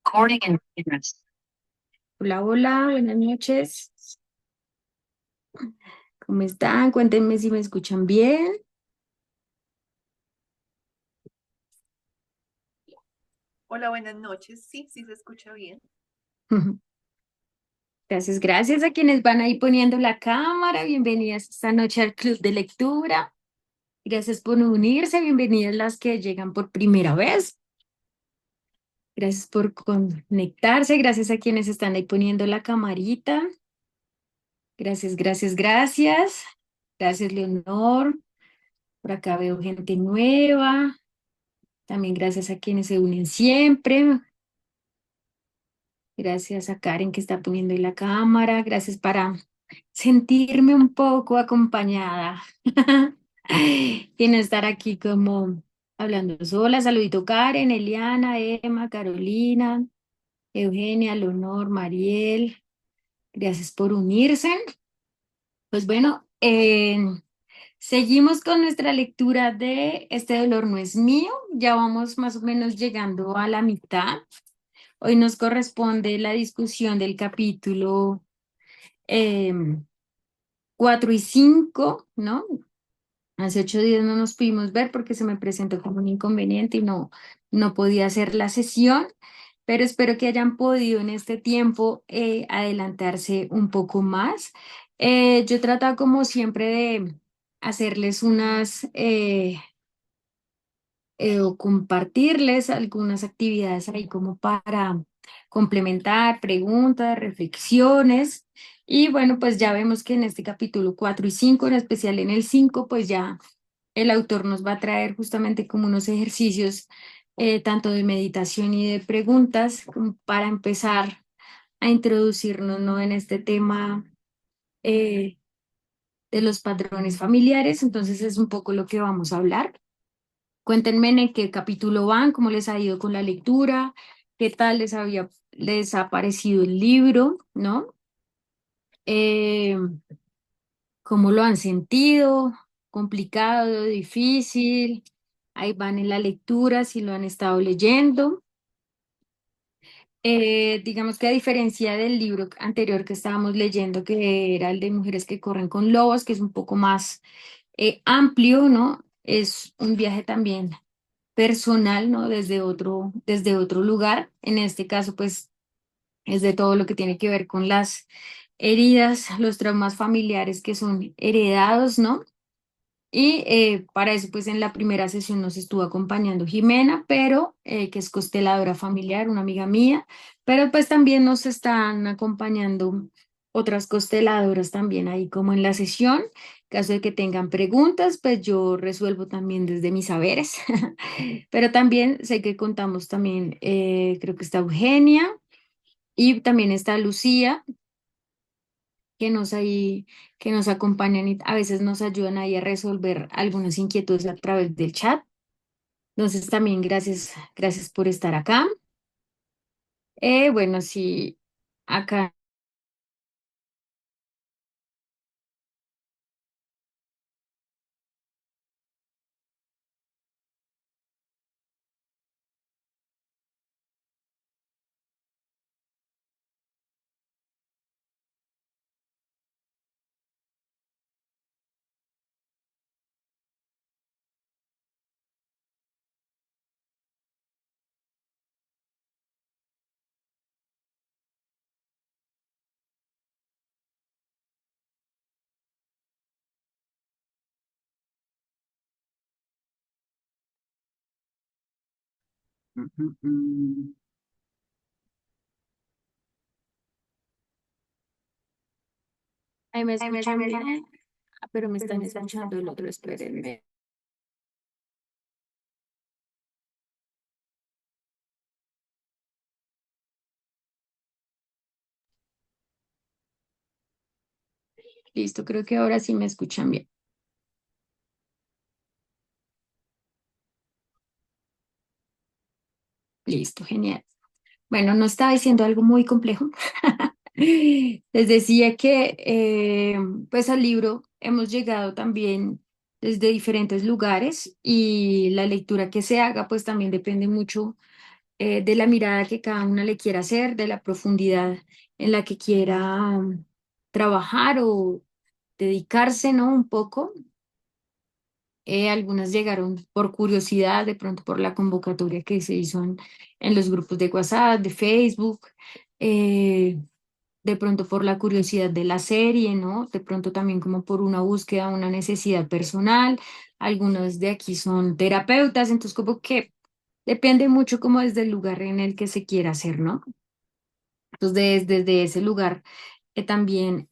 Recording in progress. Hola, hola, buenas noches. ¿Cómo están? Cuéntenme si me escuchan bien. Hola, buenas noches. Sí, sí se escucha bien. Gracias, gracias a quienes van ahí poniendo la cámara. Bienvenidas esta noche al Club de Lectura. Gracias por unirse. Bienvenidas las que llegan por primera vez. Gracias por conectarse. Gracias a quienes están ahí poniendo la camarita. Gracias, gracias, gracias. Gracias, Leonor. Por acá veo gente nueva. También gracias a quienes se unen siempre. Gracias a Karen que está poniendo ahí la cámara. Gracias para sentirme un poco acompañada y no estar aquí como hablando sola. Saludito Karen, Eliana, Emma, Carolina, Eugenia, Leonor, Mariel. Gracias por unirse. Pues bueno, seguimos con nuestra lectura de Este dolor no es mío. Ya vamos más o menos llegando a la mitad. Hoy nos corresponde la discusión del capítulo 4 y 5, ¿no? Hace 8 días no nos pudimos ver porque se me presentó como un inconveniente y no podía hacer la sesión, pero espero que hayan podido en este tiempo adelantarse un poco más. Yo he tratado como siempre de hacerles o compartirles algunas actividades ahí como para complementar preguntas, reflexiones. Y bueno, pues ya vemos que en este capítulo 4 y 5, en especial en el 5, pues ya el autor nos va a traer justamente como unos ejercicios tanto de meditación y de preguntas como para empezar a introducirnos, ¿no? En este tema eh, de los patrones familiares. Entonces es un poco lo que vamos a hablar. Cuéntenme en qué capítulo van, cómo les ha ido con la lectura, qué tal les ha parecido el libro, ¿no? Eh, cómo lo han sentido, complicado, difícil. Ahí van en la lectura, si lo han estado leyendo. Digamos que a diferencia del libro anterior que estábamos leyendo, que era el de Mujeres que corren con lobos, que es un poco más amplio, ¿no? Es un viaje también personal, ¿no? Desde otro lugar. En este caso, pues, es de todo lo que tiene que ver con las heridas, los traumas familiares que son heredados, ¿no? Y para eso, pues, en la primera sesión nos estuvo acompañando Jimena, pero que es consteladora familiar, una amiga mía, pero pues también nos están acompañando otras consteladoras también ahí como en la sesión. En caso de que tengan preguntas, pues yo resuelvo también desde mis saberes. Pero también sé que contamos también, creo que está Eugenia y también está Lucía, que que nos acompañan y a veces nos ayudan ahí a resolver algunas inquietudes a través del chat. Entonces también gracias, gracias por estar acá. Bueno, sí, acá. Mm, mm, mm. Ahí me escuchan bien. Pero me están escuchando el otro, espérenme. Listo, creo que ahora sí me escuchan bien. Listo, genial. Bueno, no estaba diciendo algo muy complejo. Les decía que pues al libro hemos llegado también desde diferentes lugares y la lectura que se haga pues también depende mucho de la mirada que cada una le quiera hacer, de la profundidad en la que quiera trabajar o dedicarse, ¿no? Un poco. Algunas llegaron por curiosidad, de pronto por la convocatoria que se hizo en los grupos de WhatsApp, de Facebook, eh, de pronto por la curiosidad de la serie, ¿no? De pronto también como por una búsqueda, una necesidad personal. Algunas de aquí son terapeutas, entonces como que depende mucho como desde el lugar en el que se quiera hacer, ¿no? Entonces desde ese lugar también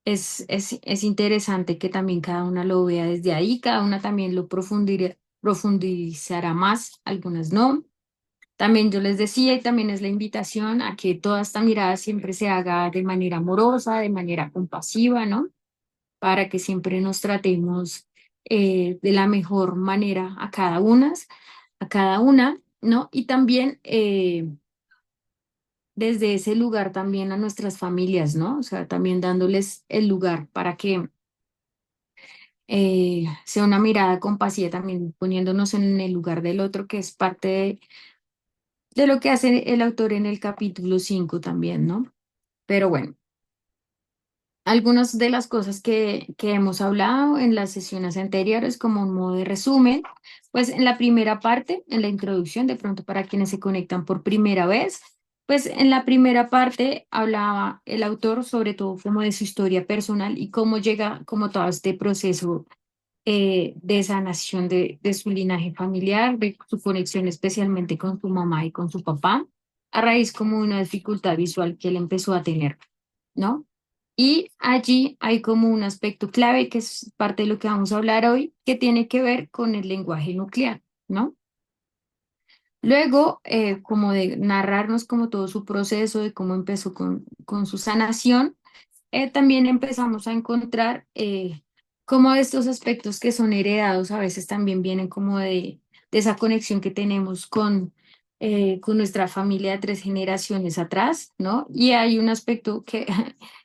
es interesante que también cada una lo vea desde ahí, cada una también lo profundizará más, algunas no. También yo les decía, y también es la invitación a que toda esta mirada siempre se haga de manera amorosa, de manera compasiva, ¿no? Para que siempre nos tratemos de la mejor manera a cada una, ¿no? Y también desde ese lugar también a nuestras familias, ¿no? O sea, también dándoles el lugar para que sea una mirada compasiva, también poniéndonos en el lugar del otro, que es parte de lo que hace el autor en el capítulo 5 también, ¿no? Pero bueno, algunas de las cosas que hemos hablado en las sesiones anteriores como un modo de resumen, pues en la primera parte, en la introducción, de pronto para quienes se conectan por primera vez, pues en la primera parte hablaba el autor sobre todo como de su historia personal y cómo llega como todo este proceso de sanación de su linaje familiar, de su conexión especialmente con su mamá y con su papá, a raíz como de una dificultad visual que él empezó a tener, ¿no? Y allí hay como un aspecto clave que es parte de lo que vamos a hablar hoy, que tiene que ver con el lenguaje nuclear, ¿no? Luego, como de narrarnos como todo su proceso, de cómo empezó con su sanación, también empezamos a encontrar cómo estos aspectos que son heredados a veces también vienen como de esa conexión que tenemos con nuestra familia de 3 generaciones atrás, ¿no? Y hay un aspecto que,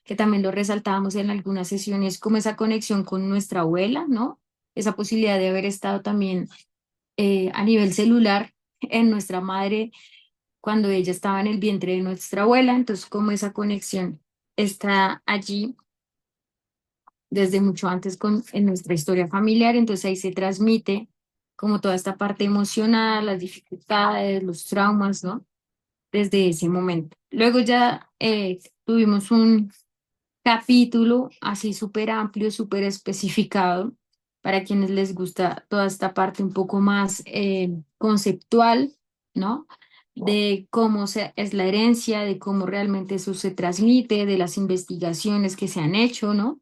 que también lo resaltábamos en algunas sesiones, como esa conexión con nuestra abuela, ¿no? Esa posibilidad de haber estado también a nivel celular en nuestra madre cuando ella estaba en el vientre de nuestra abuela, entonces como esa conexión está allí desde mucho antes en nuestra historia familiar, entonces ahí se transmite como toda esta parte emocional, las dificultades, los traumas, ¿no? Desde ese momento. Luego ya tuvimos un capítulo así súper amplio, súper especificado para quienes les gusta toda esta parte un poco más conceptual, ¿no? De cómo es la herencia, de cómo realmente eso se transmite, de las investigaciones que se han hecho, ¿no?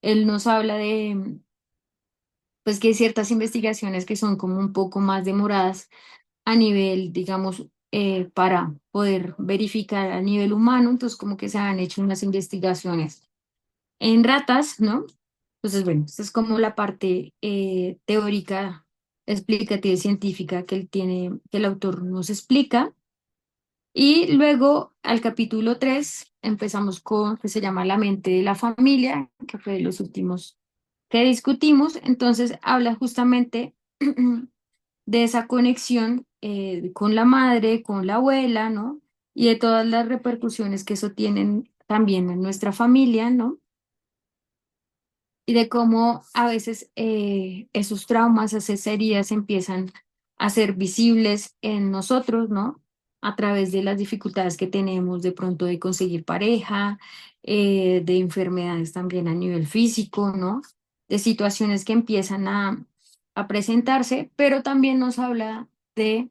Él nos habla de, pues que hay ciertas investigaciones que son como un poco más demoradas a nivel, digamos, para poder verificar a nivel humano, entonces como que se han hecho unas investigaciones en ratas, ¿no? Entonces, bueno, esta es como la parte teórica, explicativa y científica que él tiene, que el autor nos explica. Y luego al capítulo 3 empezamos con, que se llama La mente de la familia, que fue de los últimos que discutimos. Entonces habla justamente de esa conexión con la madre, con la abuela, ¿no? Y de todas las repercusiones que eso tienen también en nuestra familia, ¿no? Y de cómo a veces esos traumas, esas heridas empiezan a ser visibles en nosotros, ¿no? A través de las dificultades que tenemos de pronto de conseguir pareja, de enfermedades también a nivel físico, ¿no? De situaciones que empiezan a presentarse, pero también nos habla de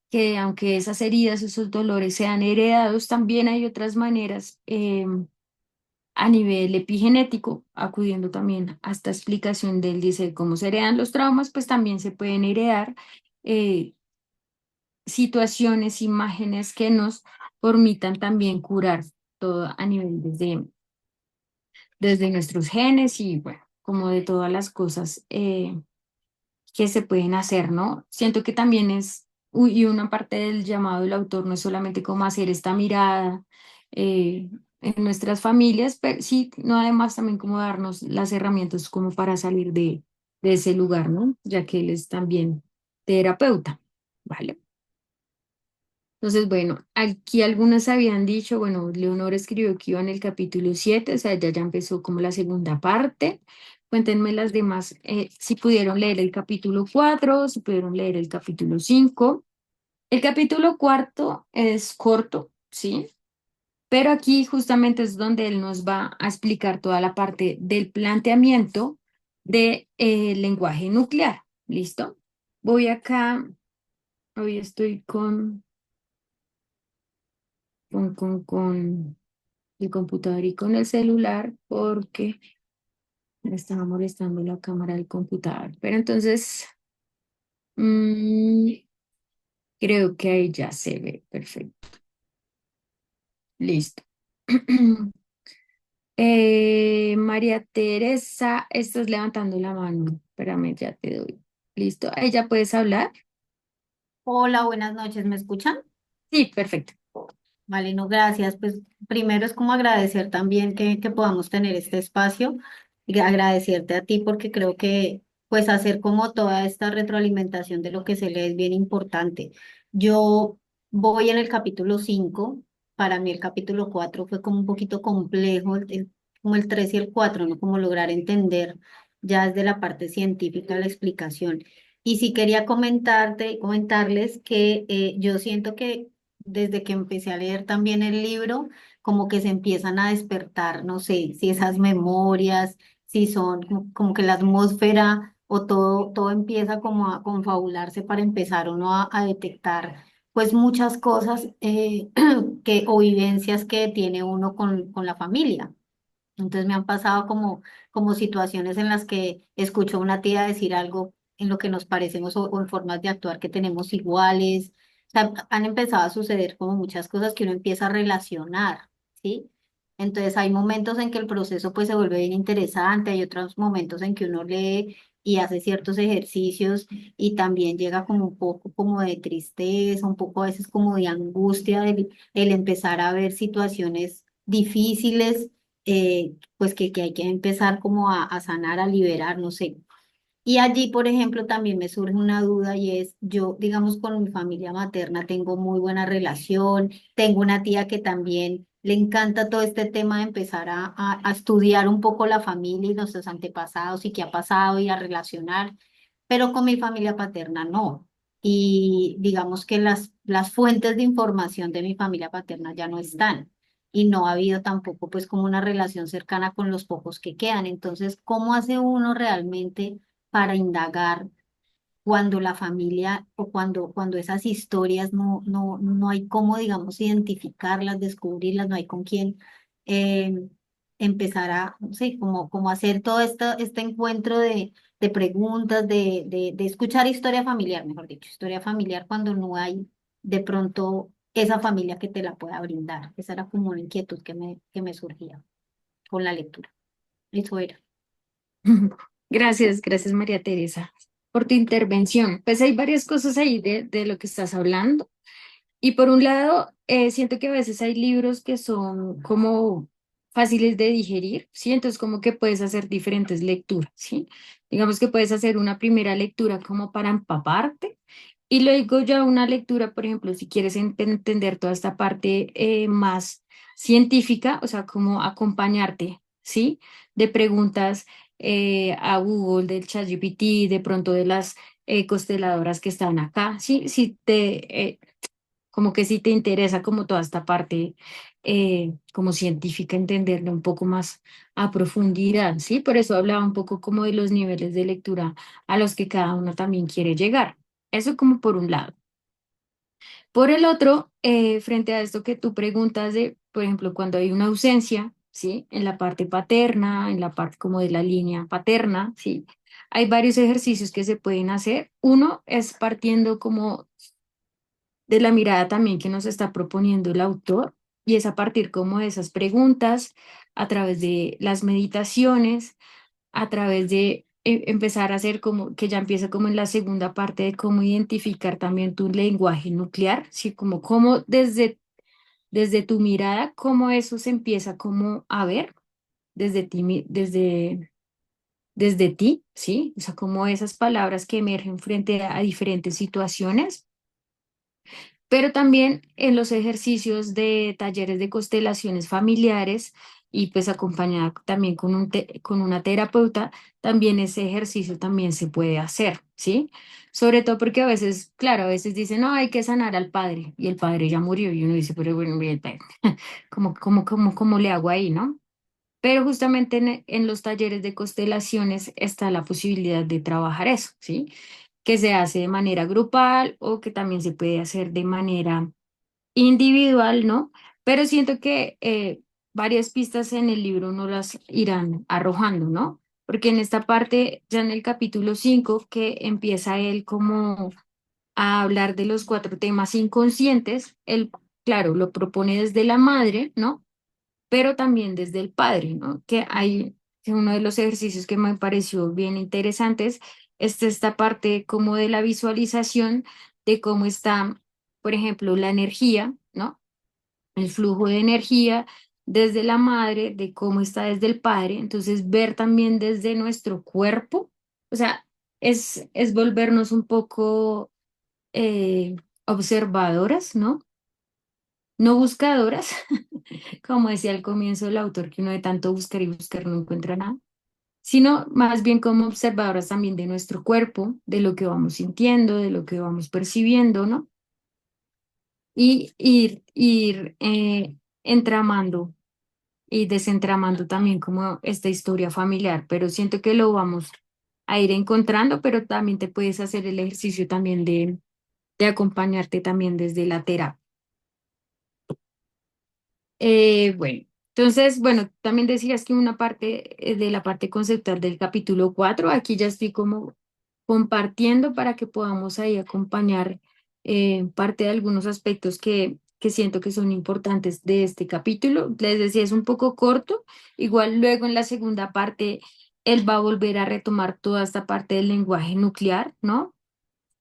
que aunque esas heridas, esos dolores sean heredados, también hay otras maneras. A nivel epigenético, acudiendo también a esta explicación del dice cómo se heredan los traumas, pues también se pueden heredar eh, situaciones, imágenes que nos permitan también curar todo a nivel desde nuestros genes y bueno, como de todas las cosas que se pueden hacer, ¿no? Siento que también y una parte del llamado del autor no es solamente como hacer esta mirada en nuestras familias, pero sí, no además también como darnos las herramientas como para salir de ese lugar, ¿no? Ya que él es también terapeuta, ¿vale? Entonces, bueno, aquí algunas habían dicho, bueno, Leonor escribió que iba en el capítulo 7, o sea, ya empezó como la segunda parte. Cuéntenme las demás, si pudieron leer el capítulo 4, si pudieron leer el capítulo 5. El capítulo cuarto es corto, ¿sí? Pero aquí justamente es donde él nos va a explicar toda la parte del planteamiento del lenguaje nuclear. ¿Listo? Voy acá, hoy estoy con el computador y con el celular porque me estaba molestando la cámara del computador. Pero entonces, mm, creo que ahí ya se ve. Perfecto. Listo. María Teresa, estás levantando la mano. Espérame, ya te doy. Listo. Ahí ya puedes hablar. Hola, buenas noches, ¿me escuchan? Sí, perfecto. Vale, no, gracias. Pues primero es como agradecer también que podamos tener este espacio y agradecerte a ti porque creo que pues hacer como toda esta retroalimentación de lo que se lee es bien importante. Yo voy en el capítulo 5. Para mí el capítulo 4 fue como un poquito complejo, como el 3 y el 4, ¿no? Como lograr entender ya desde la parte científica la explicación. Y sí quería comentarles que yo siento que desde que empecé a leer también el libro, como que se empiezan a despertar, no sé, si esas memorias, si son como que la atmósfera o todo empieza como a confabularse para empezar uno a detectar pues muchas cosas o vivencias que tiene uno con la familia. Entonces me han pasado como situaciones en las que escucho a una tía decir algo en lo que nos parecemos o en formas de actuar que tenemos iguales. O sea, han empezado a suceder como muchas cosas que uno empieza a relacionar, ¿sí? Entonces hay momentos en que el proceso pues se vuelve bien interesante, hay otros momentos en que uno lee y hace ciertos ejercicios y también llega como un poco como de tristeza, un poco a veces como de angustia el empezar a ver situaciones difíciles pues que hay que empezar como a sanar, a liberar, no sé. Y allí, por ejemplo, también me surge una duda y es, yo, digamos, con mi familia materna tengo muy buena relación, tengo una tía que también le encanta todo este tema de empezar a estudiar un poco la familia y nuestros antepasados y qué ha pasado y a relacionar, pero con mi familia paterna no. Y digamos que las fuentes de información de mi familia paterna ya no están. Y no ha habido tampoco pues como una relación cercana con los pocos que quedan. Entonces, ¿cómo hace uno realmente para indagar cuando la familia o cuando esas historias no hay cómo, digamos, identificarlas, descubrirlas, no hay con quién eh, empezar a, no sé, como hacer todo este encuentro de preguntas, de escuchar historia familiar, mejor dicho, historia familiar cuando no hay de pronto esa familia que te la pueda brindar. Esa era como una inquietud que me surgía con la lectura. Eso era. Gracias, gracias María Teresa por tu intervención. Pues hay varias cosas ahí de lo que estás hablando. Y por un lado, siento que a veces hay libros que son como fáciles de digerir, ¿sí? Entonces como que puedes hacer diferentes lecturas, ¿sí? Digamos que puedes hacer una primera lectura como para empaparte y luego ya una lectura, por ejemplo, si quieres entender toda esta parte más científica, o sea, como acompañarte, ¿sí? De preguntas a Google, del ChatGPT, de pronto de las consteladoras que están acá, ¿sí? Si te... como que si te interesa como toda esta parte como científica, entenderla un poco más a profundidad, ¿sí? Por eso hablaba un poco como de los niveles de lectura a los que cada uno también quiere llegar. Eso como por un lado. Por el otro, frente a esto que tú preguntas de, por ejemplo, cuando hay una ausencia, ¿sí? En la parte paterna, en la parte como de la línea paterna, ¿sí? Hay varios ejercicios que se pueden hacer. Uno es partiendo como de la mirada también que nos está proponiendo el autor, y es a partir como de esas preguntas, a través de las meditaciones, a través de empezar a hacer como, que ya empieza como en la segunda parte de cómo identificar también tu lenguaje nuclear, ¿sí? Como cómo desde tu mirada, cómo eso se empieza como a ver desde ti, desde ti, ¿sí? O sea, como esas palabras que emergen frente a diferentes situaciones pero también en los ejercicios de talleres de constelaciones familiares y pues acompañada también con con una terapeuta, también ese ejercicio también se puede hacer, ¿sí? Sobre todo porque a veces, claro, a veces dicen, no, hay que sanar al padre y el padre ya murió y uno dice, pero bueno, bien, ¿cómo le hago ahí, no? Pero justamente en los talleres de constelaciones está la posibilidad de trabajar eso, ¿sí? Que se hace de manera grupal o que también se puede hacer de manera individual, ¿no? Pero siento que varias pistas en el libro no las irán arrojando, ¿no? Porque en esta parte, ya en el capítulo 5 que empieza él como a hablar de los cuatro temas inconscientes, él, claro, lo propone desde la madre, ¿no? Pero también desde el padre, ¿no? Que hay que uno de los ejercicios que me pareció bien interesantes es esta parte como de la visualización de cómo está, por ejemplo, la energía, ¿no? El flujo de energía desde la madre, de cómo está desde el padre, entonces ver también desde nuestro cuerpo, o sea, es volvernos un poco observadoras, ¿no? No buscadoras, como decía al comienzo el autor, que uno de tanto buscar y buscar no encuentra nada, sino más bien como observadoras también de nuestro cuerpo, de lo que vamos sintiendo, de lo que vamos percibiendo, ¿no? Y ir entramando y desentramando también como esta historia familiar, pero siento que lo vamos a ir encontrando, pero también te puedes hacer el ejercicio también de acompañarte también desde la terapia. Bueno, entonces, bueno, también decías que una parte de la parte conceptual del capítulo 4 aquí ya estoy como compartiendo para que podamos ahí acompañar parte de algunos aspectos que siento que son importantes de este capítulo. Les decía, es un poco corto, igual luego en la segunda parte él va a volver a retomar toda esta parte del lenguaje nuclear, ¿no?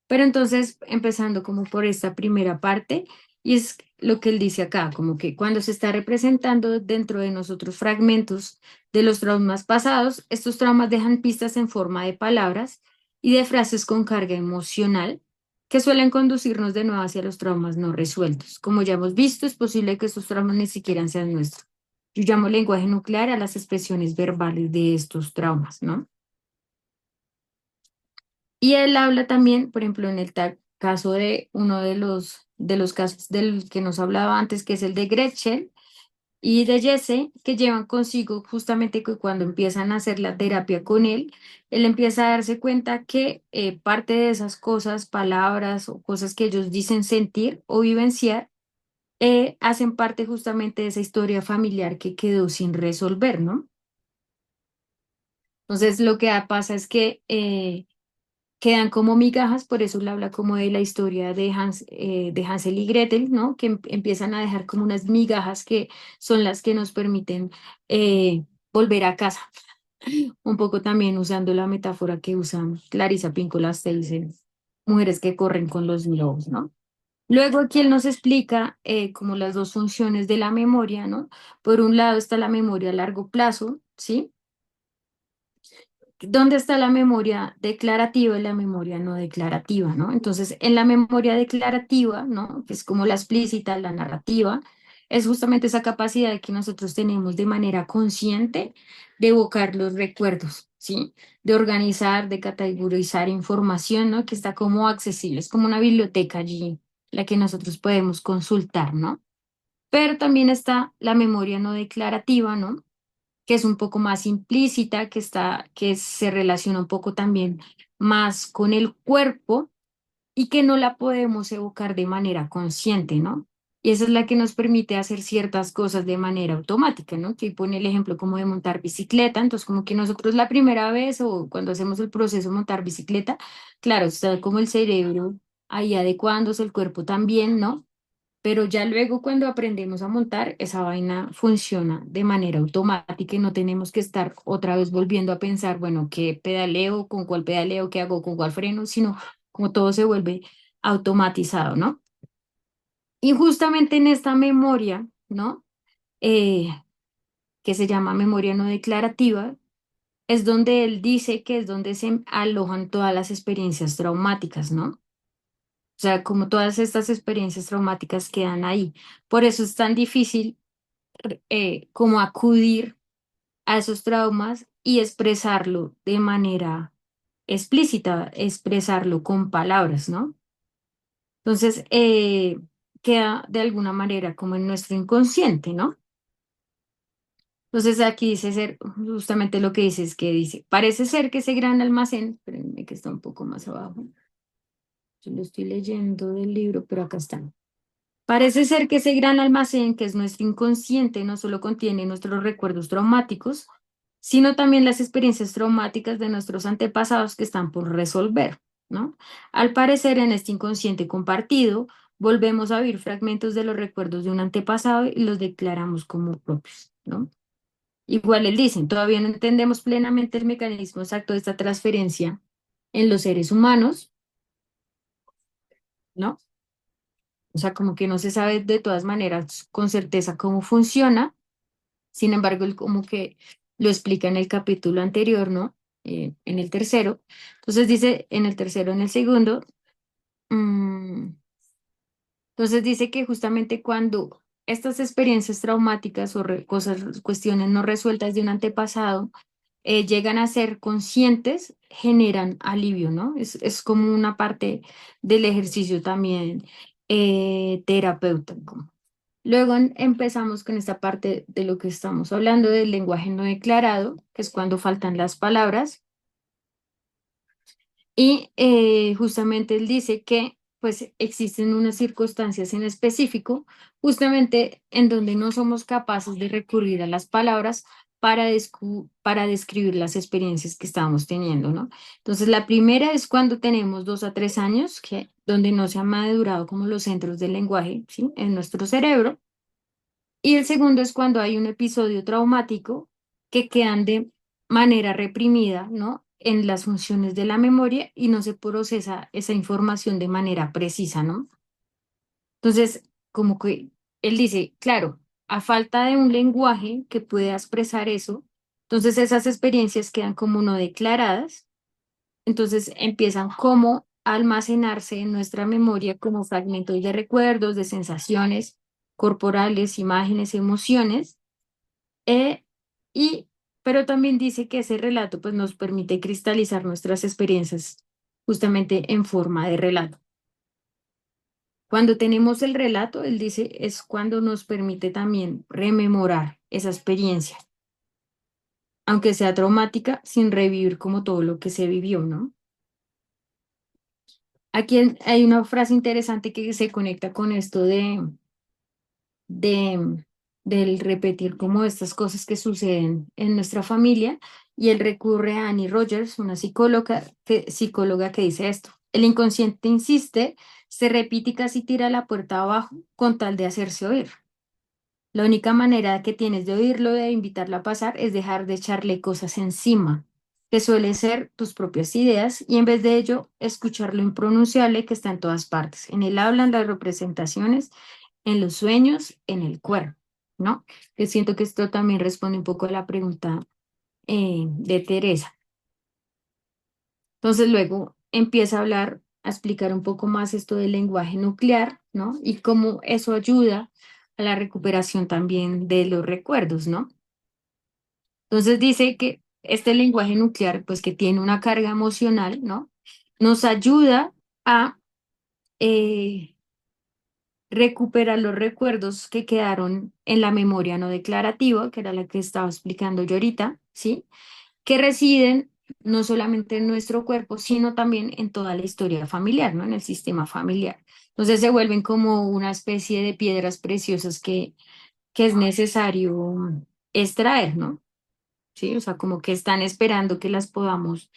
Pero entonces, empezando como por esta primera parte, y es lo que él dice acá, como que cuando se está representando dentro de nosotros fragmentos de los traumas pasados, estos traumas dejan pistas en forma de palabras y de frases con carga emocional que suelen conducirnos de nuevo hacia los traumas no resueltos. Como ya hemos visto, es posible que estos traumas ni siquiera sean nuestros. Yo llamo lenguaje nuclear a las expresiones verbales de estos traumas, ¿no? Y él habla también, por ejemplo, en el caso de uno de los casos del que nos hablaba antes, que es el de Gretchen y de Jesse, que llevan consigo justamente que cuando empiezan a hacer la terapia con él empieza a darse cuenta que parte de esas cosas, palabras o cosas que ellos dicen sentir o vivenciar, hacen parte justamente de esa historia familiar que quedó sin resolver, ¿no? Entonces, lo que pasa es que quedan como migajas, por eso le habla como de la historia de de Hansel y Gretel, ¿no? Que empiezan a dejar como unas migajas que son las que nos permiten volver a casa. Un poco también usando la metáfora que usa Clarissa Pinkola dice, mujeres que corren con los lobos, ¿no? Luego aquí él nos explica como las dos funciones de la memoria, ¿no? Por un lado está la memoria a largo plazo, ¿sí? ¿Dónde está la memoria declarativa y la memoria no declarativa, ¿no? Entonces, en la memoria declarativa, ¿no? Que es como la explícita, la narrativa, es justamente esa capacidad que nosotros tenemos de manera consciente de evocar los recuerdos, ¿sí? De organizar, de categorizar información, ¿no? Que está como accesible, es como una biblioteca allí, la que nosotros podemos consultar, ¿no? Pero también está la memoria no declarativa, ¿no? Que es un poco más implícita, que se relaciona un poco también más con el cuerpo y que no la podemos evocar de manera consciente, ¿no? Y esa es la que nos permite hacer ciertas cosas de manera automática, ¿no? Que pone el ejemplo como de montar bicicleta, entonces como que nosotros la primera vez o cuando hacemos el proceso de montar bicicleta, claro, está como el cerebro ahí adecuándose, el cuerpo también, ¿no? Pero ya luego cuando aprendemos a montar, esa vaina funciona de manera automática y no tenemos que estar otra vez volviendo a pensar, bueno, qué pedaleo, con cuál pedaleo, qué hago, con cuál freno, sino como todo se vuelve automatizado, ¿no? Y justamente en esta memoria, ¿no? Eh, que se llama memoria no declarativa, es donde él dice que es donde se alojan todas las experiencias traumáticas, ¿no? O sea, como todas estas experiencias traumáticas quedan ahí. Por eso es tan difícil como acudir a esos traumas y expresarlo de manera explícita, expresarlo con palabras, ¿no? Entonces, queda de alguna manera como en nuestro inconsciente, ¿no? Entonces aquí dice ser, justamente lo que dice es que dice, parece ser que ese gran almacén, espérenme que está un poco más abajo, yo lo estoy leyendo del libro, pero acá está. Parece ser que ese gran almacén, que es nuestro inconsciente, no solo contiene nuestros recuerdos traumáticos, sino también las experiencias traumáticas de nuestros antepasados que están por resolver, ¿no? Al parecer, en este inconsciente compartido, volvemos a vivir fragmentos de los recuerdos de un antepasado y los declaramos como propios, ¿no? Igual él dicen, todavía no entendemos plenamente el mecanismo exacto de esta transferencia en los seres humanos, ¿no? O sea, como que no se sabe de todas maneras con certeza cómo funciona. Sin embargo, él como que lo explica en el capítulo anterior, ¿no? En el tercero. Entonces dice, en el tercero, en el segundo, mm, entonces dice que justamente cuando estas experiencias traumáticas o cosas, cuestiones no resueltas de un antepasado llegan a ser conscientes, generan alivio, ¿no? Es como una parte del ejercicio también terapéutico. Luego empezamos con esta parte de lo que estamos hablando del lenguaje no declarado, que es cuando faltan las palabras. Y justamente él dice que pues existen unas circunstancias en específico, justamente en donde no somos capaces de recurrir a las palabras para describir las experiencias que estamos teniendo, ¿no? Entonces, la primera es cuando tenemos 2 a 3 años, donde no se han madurado como los centros del lenguaje, ¿sí? En nuestro cerebro. Y el segundo es cuando hay un episodio traumático que quedan de manera reprimida, ¿no? En las funciones de la memoria y no se procesa esa información de manera precisa, ¿no? Entonces, como que él dice, claro, a falta de un lenguaje que pueda expresar eso, entonces esas experiencias quedan como no declaradas, entonces empiezan como a almacenarse en nuestra memoria como fragmentos de recuerdos, de sensaciones corporales, imágenes, emociones eh, y, pero también dice que ese relato pues, nos permite cristalizar nuestras experiencias justamente en forma de relato. Cuando tenemos el relato, él dice, es cuando nos permite también rememorar esa experiencia, aunque sea traumática, sin revivir como todo lo que se vivió, ¿no? Aquí hay una frase interesante que se conecta con esto de, del repetir como estas cosas que suceden en nuestra familia y él recurre a Annie Rogers, una psicóloga que dice esto. El inconsciente insiste, se repite y casi tira la puerta abajo con tal de hacerse oír. La única manera que tienes de oírlo, de invitarlo a pasar, es dejar de echarle cosas encima, que suele ser tus propias ideas, y en vez de ello, escuchar lo impronunciable que está en todas partes. En él hablan las representaciones en los sueños, en el cuerpo, ¿no? Que siento que esto también responde un poco a la pregunta de Teresa. Entonces luego empieza a hablar, a explicar un poco más esto del lenguaje nuclear, ¿no? Y cómo eso ayuda a la recuperación también de los recuerdos, ¿no? Entonces dice que este lenguaje nuclear, pues que tiene una carga emocional, ¿no? Nos ayuda a eh, recuperar los recuerdos que quedaron en la memoria no declarativa, que era la que estaba explicando yo ahorita, ¿sí? Que residen no solamente en nuestro cuerpo, sino también en toda la historia familiar, ¿no? En el sistema familiar. Entonces se vuelven como una especie de piedras preciosas que es necesario extraer, ¿no? Sí, o sea, como que están esperando que las podamos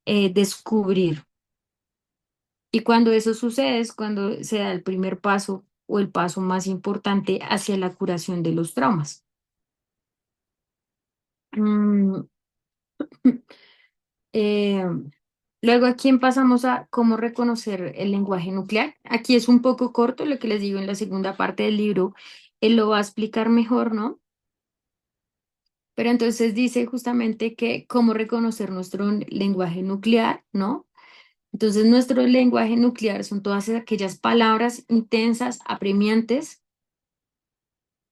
descubrir. Y cuando eso sucede es cuando se da el primer paso o el paso más importante hacia la curación de los traumas. Mm, eh, luego aquí pasamos a cómo reconocer el lenguaje nuclear. Aquí es un poco corto lo que les digo en la segunda parte del libro. Él lo va a explicar mejor, ¿no? Pero entonces dice justamente que cómo reconocer nuestro lenguaje nuclear, ¿no? Entonces, nuestro lenguaje nuclear son todas aquellas palabras intensas, apremiantes,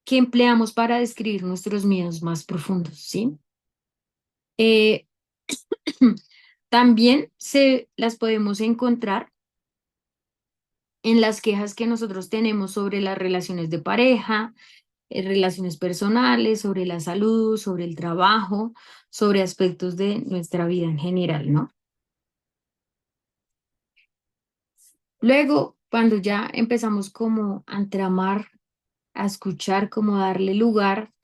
que empleamos para describir nuestros miedos más profundos, ¿sí? Eh, también se las podemos encontrar en las quejas que nosotros tenemos sobre las relaciones de pareja, relaciones personales, sobre la salud, sobre el trabajo, sobre aspectos de nuestra vida en general, ¿no? Luego, cuando ya empezamos como a entramar, a escuchar, como darle lugar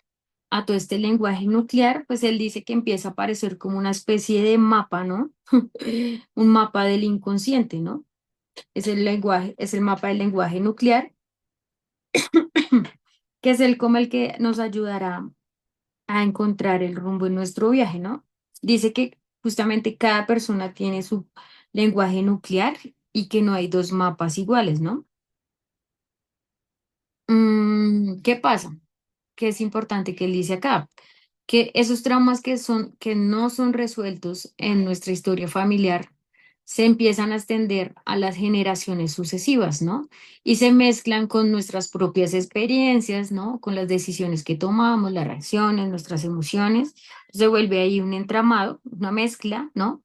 a todo este lenguaje nuclear, pues él dice que empieza a aparecer como una especie de mapa, ¿no? Un mapa del inconsciente, ¿no? Es el lenguaje, es el mapa del lenguaje nuclear, que es el como el que nos ayudará a encontrar el rumbo en nuestro viaje, ¿no? Dice que justamente cada persona tiene su lenguaje nuclear y que no hay dos mapas iguales, ¿no? ¿Qué pasa? Que es importante que él dice acá, que esos traumas que no son resueltos en nuestra historia familiar se empiezan a extender a las generaciones sucesivas, ¿no? Y se mezclan con nuestras propias experiencias, ¿no? Con las decisiones que tomamos, las reacciones, nuestras emociones. Se vuelve ahí un entramado, una mezcla, ¿no?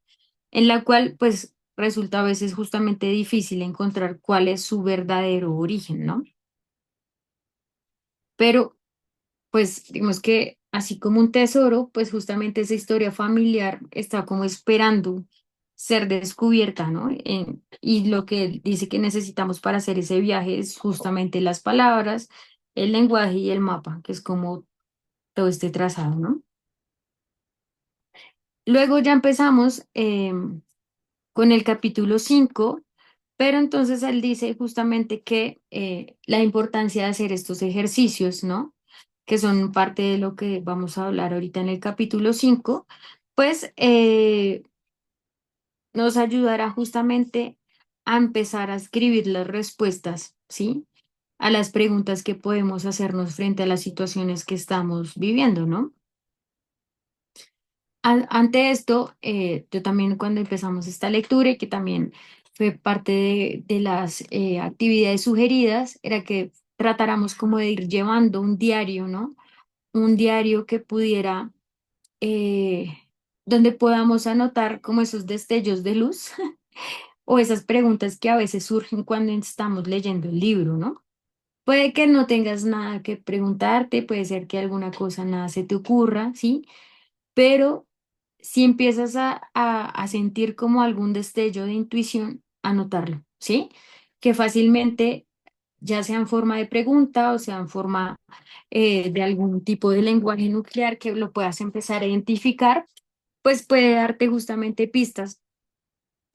En la cual, pues, resulta a veces justamente difícil encontrar cuál es su verdadero origen, ¿no? Pero pues digamos que así como un tesoro, pues justamente esa historia familiar está como esperando ser descubierta, ¿no? Y lo que él dice que necesitamos para hacer ese viaje es justamente las palabras, el lenguaje y el mapa, que es como todo este trazado, ¿no? Luego ya empezamos con el capítulo 5, pero entonces él dice justamente que la importancia de hacer estos ejercicios, ¿no? Que son parte de lo que vamos a hablar ahorita en el capítulo 5, pues nos ayudará justamente a empezar a escribir las respuestas, ¿sí? A las preguntas que podemos hacernos frente a las situaciones que estamos viviendo, ¿no? Ante esto, yo también cuando empezamos esta lectura y que también fue parte de las actividades sugeridas, era que tratáramos como de ir llevando un diario, ¿no? Un diario que pudiera, eh, donde podamos anotar como esos destellos de luz o esas preguntas que a veces surgen cuando estamos leyendo el libro, ¿no? Puede que no tengas nada que preguntarte, puede ser que alguna cosa nada se te ocurra, ¿sí? Pero si empiezas a sentir como algún destello de intuición, anotarlo, ¿sí? Que fácilmente, ya sea en forma de pregunta o sea en forma de algún tipo de lenguaje nuclear que lo puedas empezar a identificar, pues puede darte justamente pistas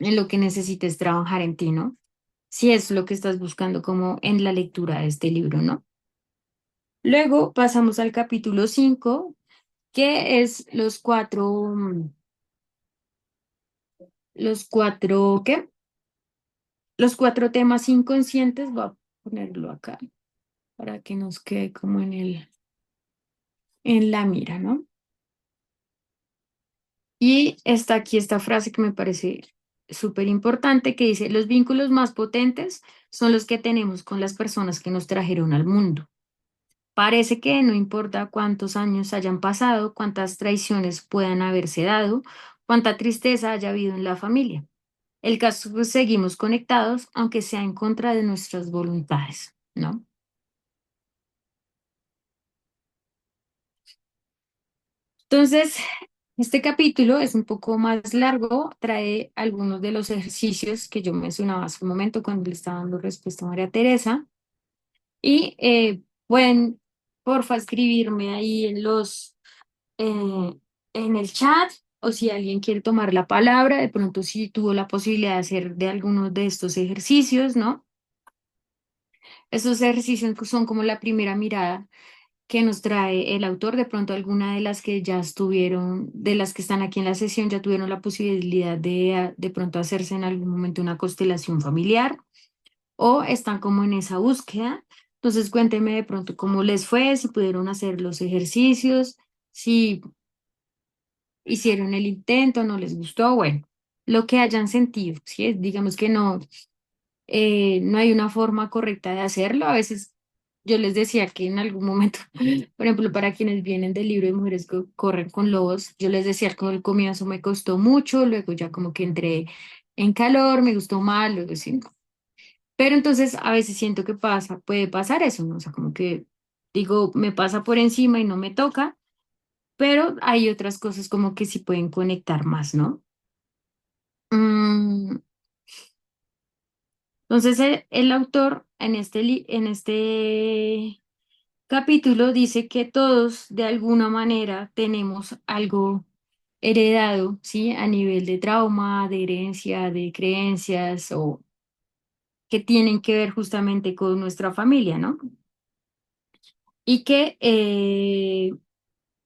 en lo que necesites trabajar en ti, ¿no? Si es lo que estás buscando como en la lectura de este libro, ¿no? Luego pasamos al capítulo 5, que es ¿qué? Los cuatro temas inconscientes. Voy a ponerlo acá para que nos quede como en la mira, ¿no? Y está aquí esta frase que me parece súper importante que dice, los vínculos más potentes son los que tenemos con las personas que nos trajeron al mundo. Parece que no importa cuántos años hayan pasado, cuántas traiciones puedan haberse dado, cuánta tristeza haya habido en la familia. El caso es que seguimos conectados, aunque sea en contra de nuestras voluntades, ¿no? Entonces, este capítulo es un poco más largo, trae algunos de los ejercicios que yo mencionaba hace un momento cuando le estaba dando respuesta a María Teresa y pueden, porfa, escribirme ahí eh, en el chat o si alguien quiere tomar la palabra, de pronto si tuvo la posibilidad de hacer de algunos de estos ejercicios, ¿no? Estos ejercicios son como la primera mirada que nos trae el autor. De pronto alguna de las que ya estuvieron, de las que están aquí en la sesión, ya tuvieron la posibilidad de pronto hacerse en algún momento una constelación familiar o están como en esa búsqueda. Entonces cuéntenme de pronto cómo les fue, si pudieron hacer los ejercicios, si hicieron el intento, no les gustó, bueno, lo que hayan sentido, ¿sí? Digamos que no, no hay una forma correcta de hacerlo. A veces yo les decía que en algún momento, por ejemplo, para quienes vienen del libro de Mujeres que corren con lobos, yo les decía que el comienzo me costó mucho, luego ya como que entré en calor, me gustó mal, luego sí. Pero entonces a veces siento que pasa, puede pasar eso, ¿no? O sea, como que digo, me pasa por encima y no me toca, pero hay otras cosas como que sí pueden conectar más, ¿no? Mm, entonces el autor en este capítulo dice que todos de alguna manera tenemos algo heredado, ¿sí? A nivel de trauma, de herencia, de creencias o que tienen que ver justamente con nuestra familia, ¿no? Y que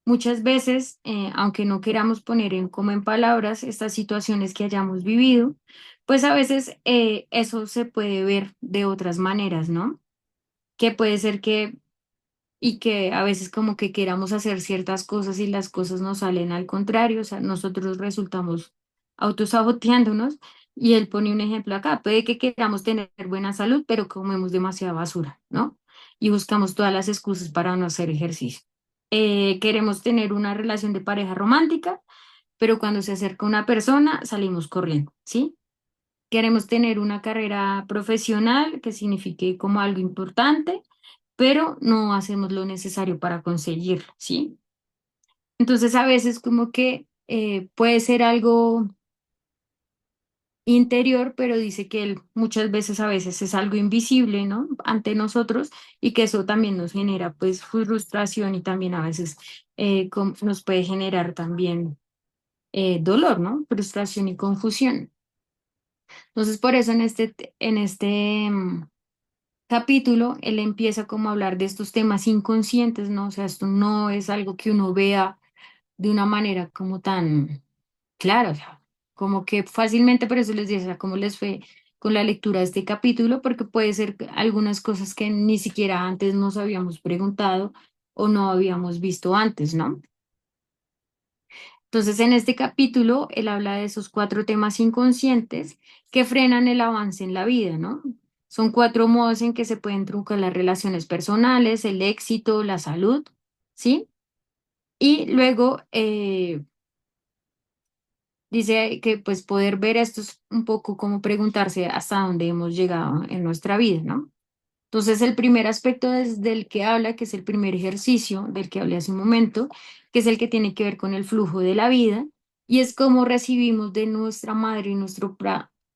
muchas veces, aunque no queramos poner en, como en palabras estas situaciones que hayamos vivido, pues a veces eso se puede ver de otras maneras, ¿no? Que puede ser que y que a veces como que queramos hacer ciertas cosas y las cosas nos salen al contrario, o sea, nosotros resultamos autosaboteándonos y él pone un ejemplo acá, puede que queramos tener buena salud, pero comemos demasiada basura, ¿no? Y buscamos todas las excusas para no hacer ejercicio. Queremos tener una relación de pareja romántica, pero cuando se acerca una persona salimos corriendo, ¿sí? Queremos tener una carrera profesional que signifique como algo importante, pero no hacemos lo necesario para conseguirlo, ¿sí? Entonces a veces como que puede ser algo interior, pero dice que él muchas veces a veces es algo invisible, ¿no? Ante nosotros y que eso también nos genera pues frustración y también a veces nos puede generar también dolor, ¿no? Frustración y confusión. Entonces por eso en este capítulo, él empieza como a hablar de estos temas inconscientes, ¿no? O sea, esto no es algo que uno vea de una manera como tan clara, o sea, como que fácilmente, por eso les decía, o sea, cómo les fue con la lectura de este capítulo, porque puede ser que algunas cosas que ni siquiera antes nos habíamos preguntado o no habíamos visto antes, ¿no? Entonces, en este capítulo, él habla de esos cuatro temas inconscientes que frenan el avance en la vida, ¿no? Son cuatro modos en que se pueden truncar las relaciones personales, el éxito, la salud, ¿sí? Y luego dice que pues poder ver esto es un poco como preguntarse hasta dónde hemos llegado en nuestra vida, ¿no? Entonces, el primer aspecto desde el que habla, que es el primer ejercicio del que hablé hace un momento, que es el que tiene que ver con el flujo de la vida, y es cómo recibimos de nuestra madre y nuestro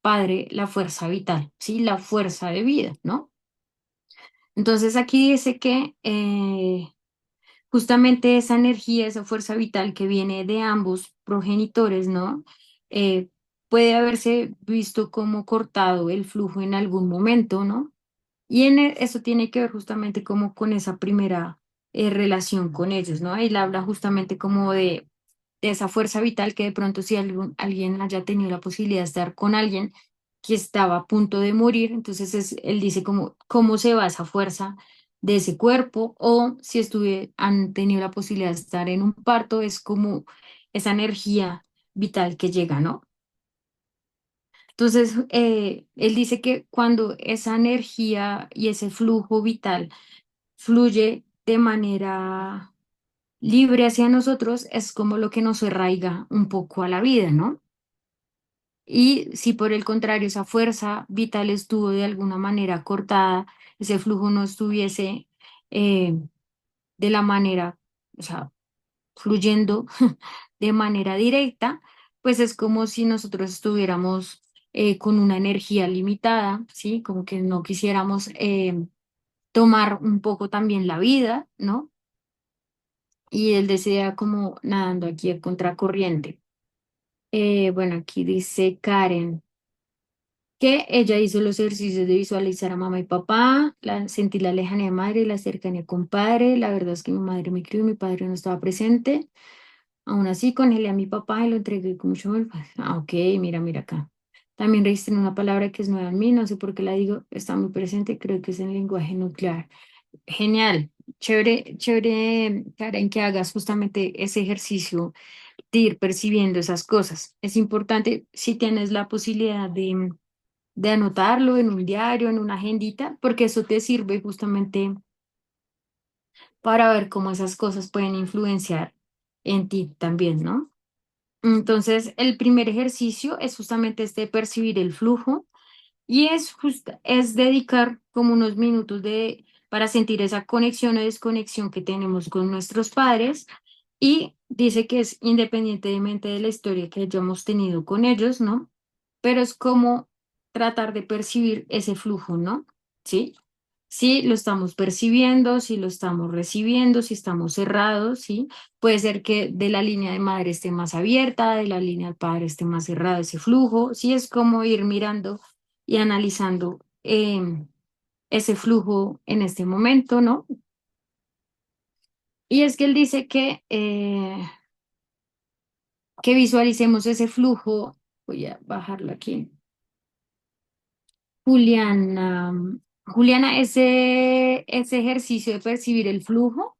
padre la fuerza vital, ¿sí? La fuerza de vida, ¿no? Entonces, aquí dice que justamente esa energía, esa fuerza vital que viene de ambos progenitores, ¿no? Eh, puede haberse visto como cortado el flujo en algún momento, ¿no? Y eso tiene que ver justamente como con esa primera relación con ellos, ¿no? Él habla justamente como de esa fuerza vital que de pronto si alguien haya tenido la posibilidad de estar con alguien que estaba a punto de morir, entonces él dice como cómo se va esa fuerza de ese cuerpo o si han tenido la posibilidad de estar en un parto, es como esa energía vital que llega, ¿no? Entonces, él dice que cuando esa energía y ese flujo vital fluye de manera libre hacia nosotros, es como lo que nos arraiga un poco a la vida, ¿no? Y si por el contrario esa fuerza vital estuvo de alguna manera cortada, ese flujo no estuviese eh, de la manera, o sea, fluyendo de manera directa, pues es como si nosotros estuviéramos con una energía limitada, ¿sí? Como que no quisiéramos tomar un poco también la vida, ¿no? Y él desea como nadando aquí a contracorriente. Bueno, aquí dice Karen que ella hizo los ejercicios de visualizar a mamá y papá, sentir la lejanía de madre y la cercanía con padre. La verdad es que mi madre me crió y mi padre no estaba presente. Aún así, congelé a mi papá y lo entregué con mucho amor. Ah, ok, mira, mira acá. También registré una palabra que es nueva en mí, no sé por qué la digo, está muy presente, creo que es en lenguaje nuclear. Genial, chévere, chévere, Karen, que hagas justamente ese ejercicio de ir percibiendo esas cosas. Es importante si tienes la posibilidad de anotarlo en un diario, en una agendita, porque eso te sirve justamente para ver cómo esas cosas pueden influenciar en ti también, ¿no? Entonces, el primer ejercicio es justamente este de percibir el flujo y es dedicar como unos minutos para sentir esa conexión o desconexión que tenemos con nuestros padres. Y dice que es independientemente de la historia que hayamos tenido con ellos, ¿no? Pero es como tratar de percibir ese flujo, ¿no? ¿Sí? Si lo estamos percibiendo, si lo estamos recibiendo, si estamos cerrados, ¿sí? Puede ser que de la línea de madre esté más abierta, de la línea del padre esté más cerrado ese flujo, sí es como ir mirando y analizando ese flujo en este momento, ¿no? Y es que él dice que visualicemos ese flujo. Voy a bajarlo aquí. Juliana, Juliana, ese ejercicio de percibir el flujo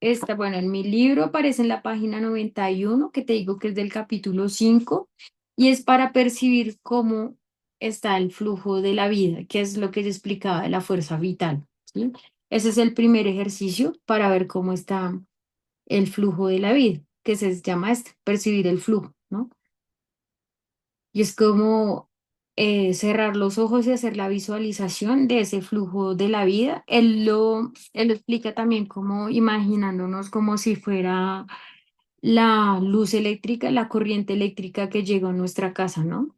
está, bueno, en mi libro aparece en la página 91 que te digo que es del capítulo 5 y es para percibir cómo está el flujo de la vida, que es lo que yo explicaba de la fuerza vital, ¿sí? Ese es el primer ejercicio para ver cómo está el flujo de la vida, que se llama este, percibir el flujo, ¿no? Y es como cerrar los ojos y hacer la visualización de ese flujo de la vida. Él lo explica también como imaginándonos como si fuera la luz eléctrica, la corriente eléctrica que llega a nuestra casa, ¿no?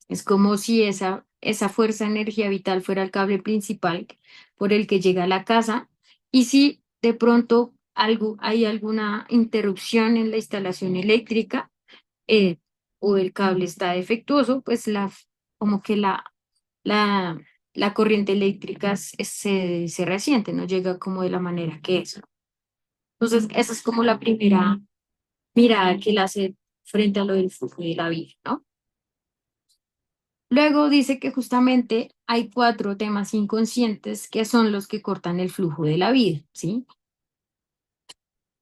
Es como si esa fuerza, energía vital fuera el cable principal por el que llega a la casa. Y si de pronto hay alguna interrupción en la instalación eléctrica, eh, o el cable está defectuoso, pues como que la, la corriente eléctrica se resiente, no llega como de la manera que es. Entonces, esa es como la primera mirada que él hace frente a lo del flujo de la vida, ¿no? Luego dice que justamente hay cuatro temas inconscientes que son los que cortan el flujo de la vida, ¿sí?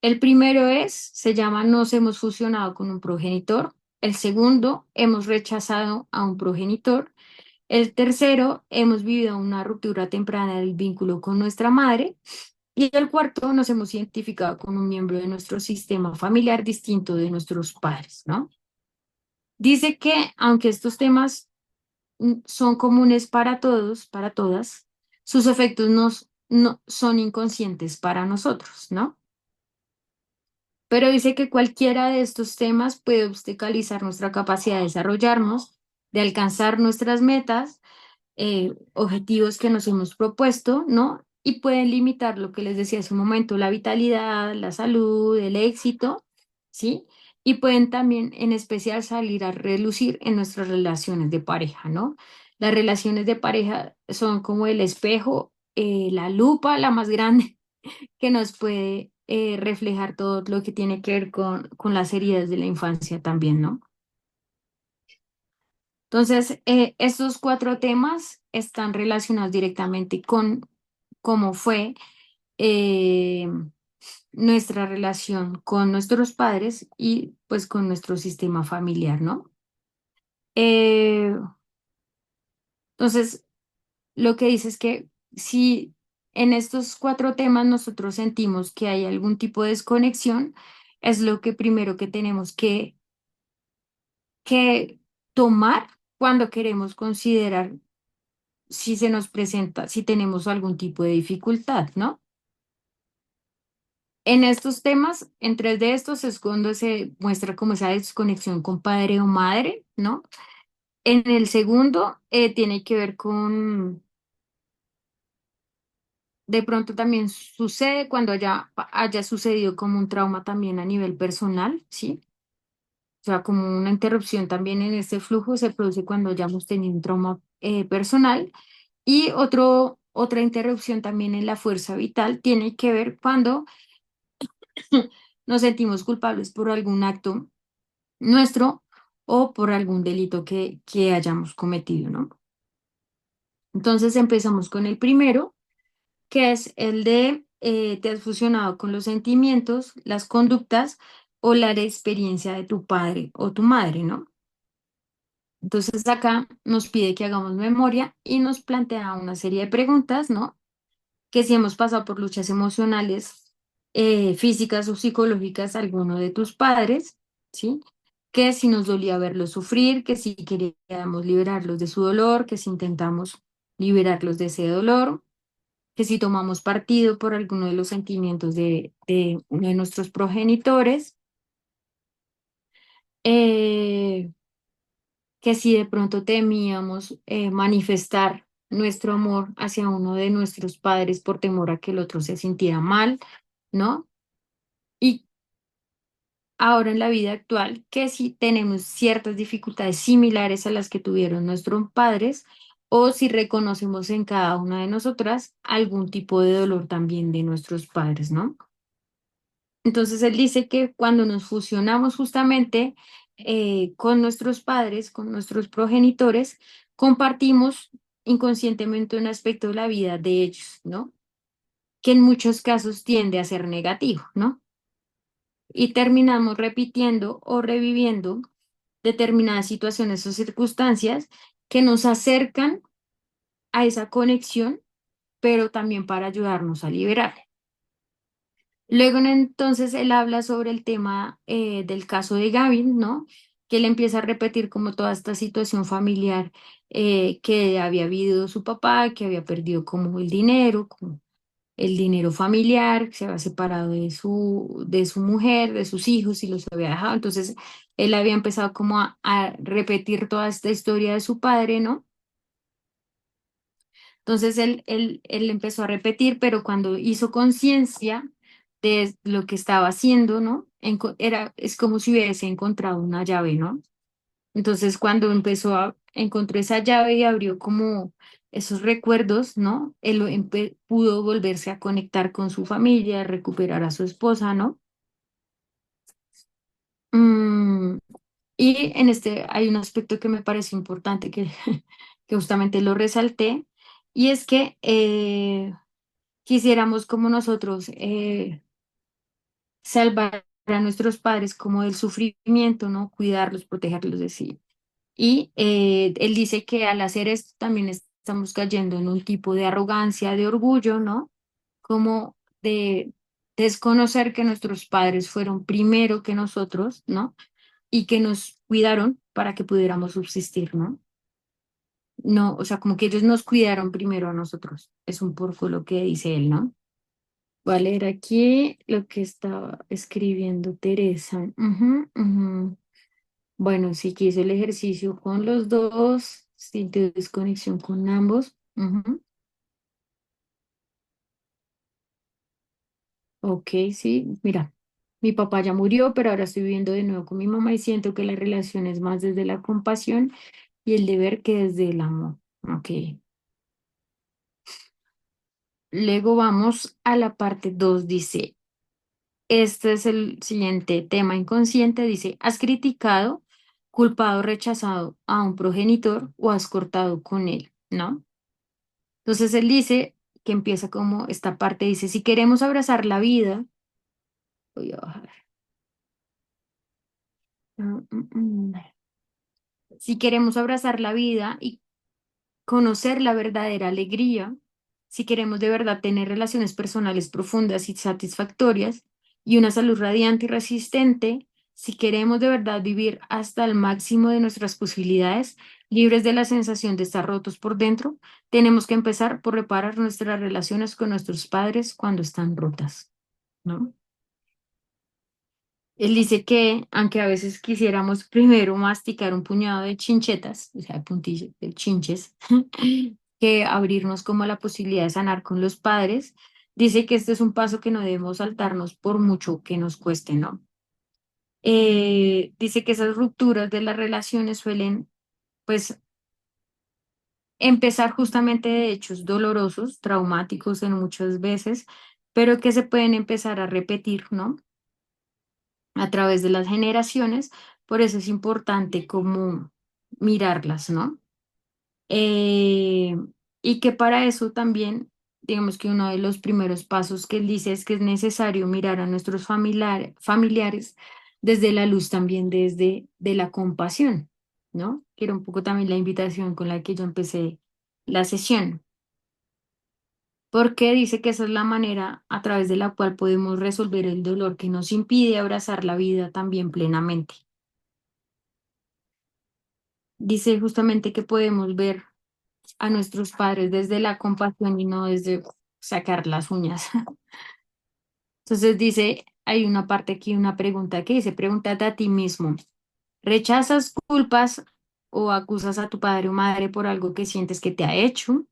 El primero se llama nos hemos fusionado con un progenitor. El segundo, hemos rechazado a un progenitor. El tercero, hemos vivido una ruptura temprana del vínculo con nuestra madre. Y el cuarto, nos hemos identificado con un miembro de nuestro sistema familiar distinto de nuestros padres, ¿no? Dice que aunque estos temas son comunes para todos, para todas, sus efectos no son inconscientes para nosotros, ¿no? Pero dice que cualquiera de estos temas puede obstaculizar nuestra capacidad de desarrollarnos, de alcanzar nuestras metas, objetivos que nos hemos propuesto, ¿no? Y pueden limitar lo que les decía hace un momento, la vitalidad, la salud, el éxito, ¿sí? Y pueden también, en especial, salir a relucir en nuestras relaciones de pareja, ¿no? Las relaciones de pareja son como el espejo, la lupa, la más grande, que nos puede reflejar todo lo que tiene que ver con las heridas de la infancia también, ¿no? Entonces, estos cuatro temas están relacionados directamente con cómo fue eh, nuestra relación con nuestros padres y pues con nuestro sistema familiar, ¿no? Eh, entonces, lo que dice es que si en estos cuatro temas nosotros sentimos que hay algún tipo de desconexión, es lo que primero que tenemos que tomar cuando queremos considerar si se nos presenta, si tenemos algún tipo de dificultad, ¿no? En estos temas, en tres de estos es cuando se muestra como esa desconexión con padre o madre, ¿no? En el segundo tiene que ver con, de pronto también sucede cuando haya sucedido como un trauma también a nivel personal, ¿sí? O sea, como una interrupción también en este flujo se produce cuando hayamos tenido un trauma personal. Y otra interrupción también en la fuerza vital tiene que ver cuando nos sentimos culpables por algún acto nuestro o por algún delito que hayamos cometido, ¿no? Entonces empezamos con el primero, que es el de te has fusionado con los sentimientos, las conductas o la experiencia de tu padre o tu madre, ¿no? Entonces acá nos pide que hagamos memoria y nos plantea una serie de preguntas, ¿no? Que si hemos pasado por luchas emocionales, físicas o psicológicas, alguno de tus padres, ¿sí? Que si nos dolía verlos sufrir, que si queríamos liberarlos de su dolor, que si intentamos liberarlos de ese dolor, que si tomamos partido por alguno de los sentimientos de uno de nuestros progenitores, eh, que si de pronto temíamos manifestar nuestro amor hacia uno de nuestros padres por temor a que el otro se sintiera mal, ¿no? Y ahora en la vida actual, que si tenemos ciertas dificultades similares a las que tuvieron nuestros padres, o si reconocemos en cada una de nosotras algún tipo de dolor también de nuestros padres, ¿no? Entonces él dice que cuando nos fusionamos justamente con nuestros padres, con nuestros progenitores, compartimos inconscientemente un aspecto de la vida de ellos, ¿no? Que en muchos casos tiende a ser negativo, ¿no? Y terminamos repitiendo o reviviendo determinadas situaciones o circunstancias que nos acercan a esa conexión, pero también para ayudarnos a liberar. Luego entonces él habla sobre el tema del caso de Gavin, ¿no? Que él empieza a repetir como toda esta situación familiar que había habido su papá, que había perdido como como el dinero familiar, que se había separado de su mujer, de sus hijos y los había dejado. Entonces él había empezado como a repetir toda esta historia de su padre, ¿no? Entonces él empezó a repetir, pero cuando hizo conciencia de lo que estaba haciendo, ¿no? Es como si hubiese encontrado una llave, ¿no? Entonces cuando encontró esa llave y abrió como esos recuerdos, ¿no? Pudo volverse a conectar con su familia, recuperar a su esposa, ¿no? Mm, y en este hay un aspecto que me parece importante que justamente lo resalté, y es que quisiéramos como nosotros salvar a nuestros padres como del sufrimiento, ¿no? Cuidarlos, protegerlos de sí. Y él dice que al hacer esto también estamos cayendo en un tipo de arrogancia, de orgullo, ¿no? Como de desconocer que nuestros padres fueron primero que nosotros, ¿no? Y que nos cuidaron para que pudiéramos subsistir, ¿no? No, o sea, como que ellos nos cuidaron primero a nosotros. Es un poco lo que dice él, ¿no? Voy a leer aquí lo que estaba escribiendo Teresa. Ujú, ujú. Bueno, sí que hizo el ejercicio con los dos, sintió desconexión con ambos. Ujú. Ok, sí, mira, mi papá ya murió, pero ahora estoy viviendo de nuevo con mi mamá y siento que la relación es más desde la compasión y el deber que desde el amor. Ok. Luego vamos a la parte 2. Dice, este es el siguiente tema inconsciente. Dice, ¿has criticado, culpado, rechazado a un progenitor o has cortado con él? ¿No? Entonces él dice que empieza como esta parte, dice, si queremos abrazar la vida, voy a bajar. Mm, mm, mm. Si queremos abrazar la vida y conocer la verdadera alegría, si queremos de verdad tener relaciones personales profundas y satisfactorias y una salud radiante y resistente, si queremos de verdad vivir hasta el máximo de nuestras posibilidades, libres de la sensación de estar rotos por dentro, tenemos que empezar por reparar nuestras relaciones con nuestros padres cuando están rotas, ¿no? Él dice que, aunque a veces quisiéramos primero masticar un puñado de chinchetas, o sea, puntillas, de chinches, que abrirnos como a la posibilidad de sanar con los padres, dice que este es un paso que no debemos saltarnos por mucho que nos cueste, ¿no? Dice que esas rupturas de las relaciones suelen, pues, empezar justamente de hechos dolorosos, traumáticos en muchas veces, pero que se pueden empezar a repetir, ¿no? A través de las generaciones, por eso es importante como mirarlas, ¿no? Eh, y que para eso también, digamos que uno de los primeros pasos que él dice es que es necesario mirar a nuestros familiares desde la luz también, desde de la compasión, ¿no? Que era un poco también la invitación con la que yo empecé la sesión, porque dice que esa es la manera a través de la cual podemos resolver el dolor que nos impide abrazar la vida también plenamente. Dice justamente que podemos ver a nuestros padres desde la compasión y no desde sacar las uñas. Entonces dice, hay una parte aquí, una pregunta que dice, pregúntate a ti mismo, ¿rechazas culpas o acusas a tu padre o madre por algo que sientes que te ha hecho?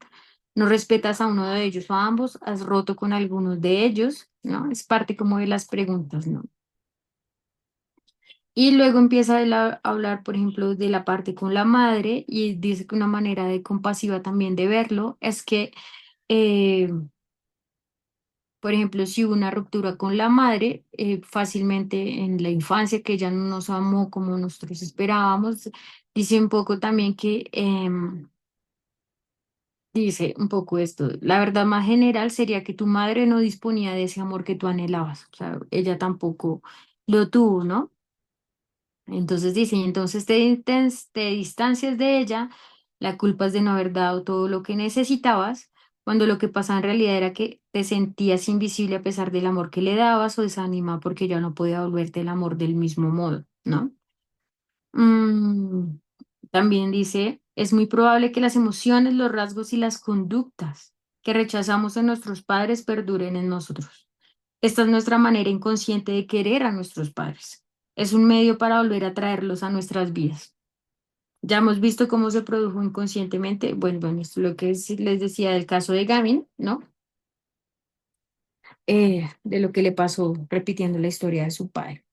¿No respetas a uno de ellos o a ambos? ¿Has roto con algunos de ellos? ¿No? Es parte como de las preguntas, ¿no? Y luego empieza él a hablar, por ejemplo, de la parte con la madre y dice que una manera de compasiva también de verlo es que eh, por ejemplo, si hubo una ruptura con la madre, fácilmente en la infancia, que ella no nos amó como nosotros esperábamos, dice un poco también que, dice un poco esto, la verdad más general sería que tu madre no disponía de ese amor que tú anhelabas, o sea, ella tampoco lo tuvo, ¿no? Entonces dice, y entonces te distancias de ella, la culpa es de no haber dado todo lo que necesitabas, cuando lo que pasaba en realidad era que te sentías invisible a pesar del amor que le dabas o desanimada porque ya no podía volverte el amor del mismo modo, ¿no? Mm, también dice, es muy probable que las emociones, los rasgos y las conductas que rechazamos en nuestros padres perduren en nosotros. Esta es nuestra manera inconsciente de querer a nuestros padres. Es un medio para volver a traerlos a nuestras vidas. Ya hemos visto cómo se produjo inconscientemente. Bueno, esto es lo que les decía del caso de Gavin, ¿no? De lo que le pasó repitiendo la historia de su padre.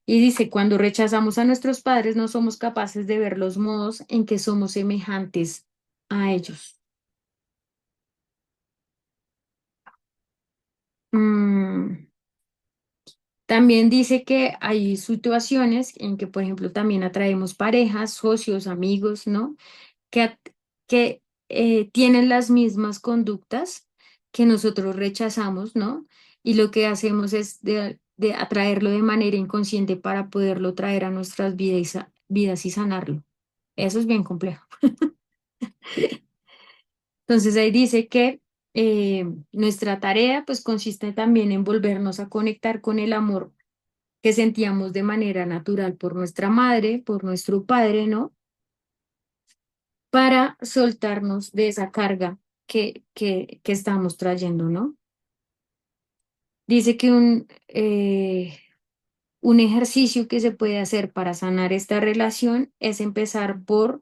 Y dice, cuando rechazamos a nuestros padres, no somos capaces de ver los modos en que somos semejantes a ellos. Mm, También dice que hay situaciones en que, por ejemplo, también atraemos parejas, socios, amigos, ¿no? Que, que tienen las mismas conductas que nosotros rechazamos, ¿no? Y lo que hacemos es de atraerlo de manera inconsciente para poderlo traer a nuestras vidas y sanarlo. Eso es bien complejo. Entonces ahí dice que nuestra tarea pues consiste también en volvernos a conectar con el amor que sentíamos de manera natural por nuestra madre, por nuestro padre, ¿no? Para soltarnos de esa carga que estamos trayendo, ¿no? Dice que un ejercicio que se puede hacer para sanar esta relación es empezar por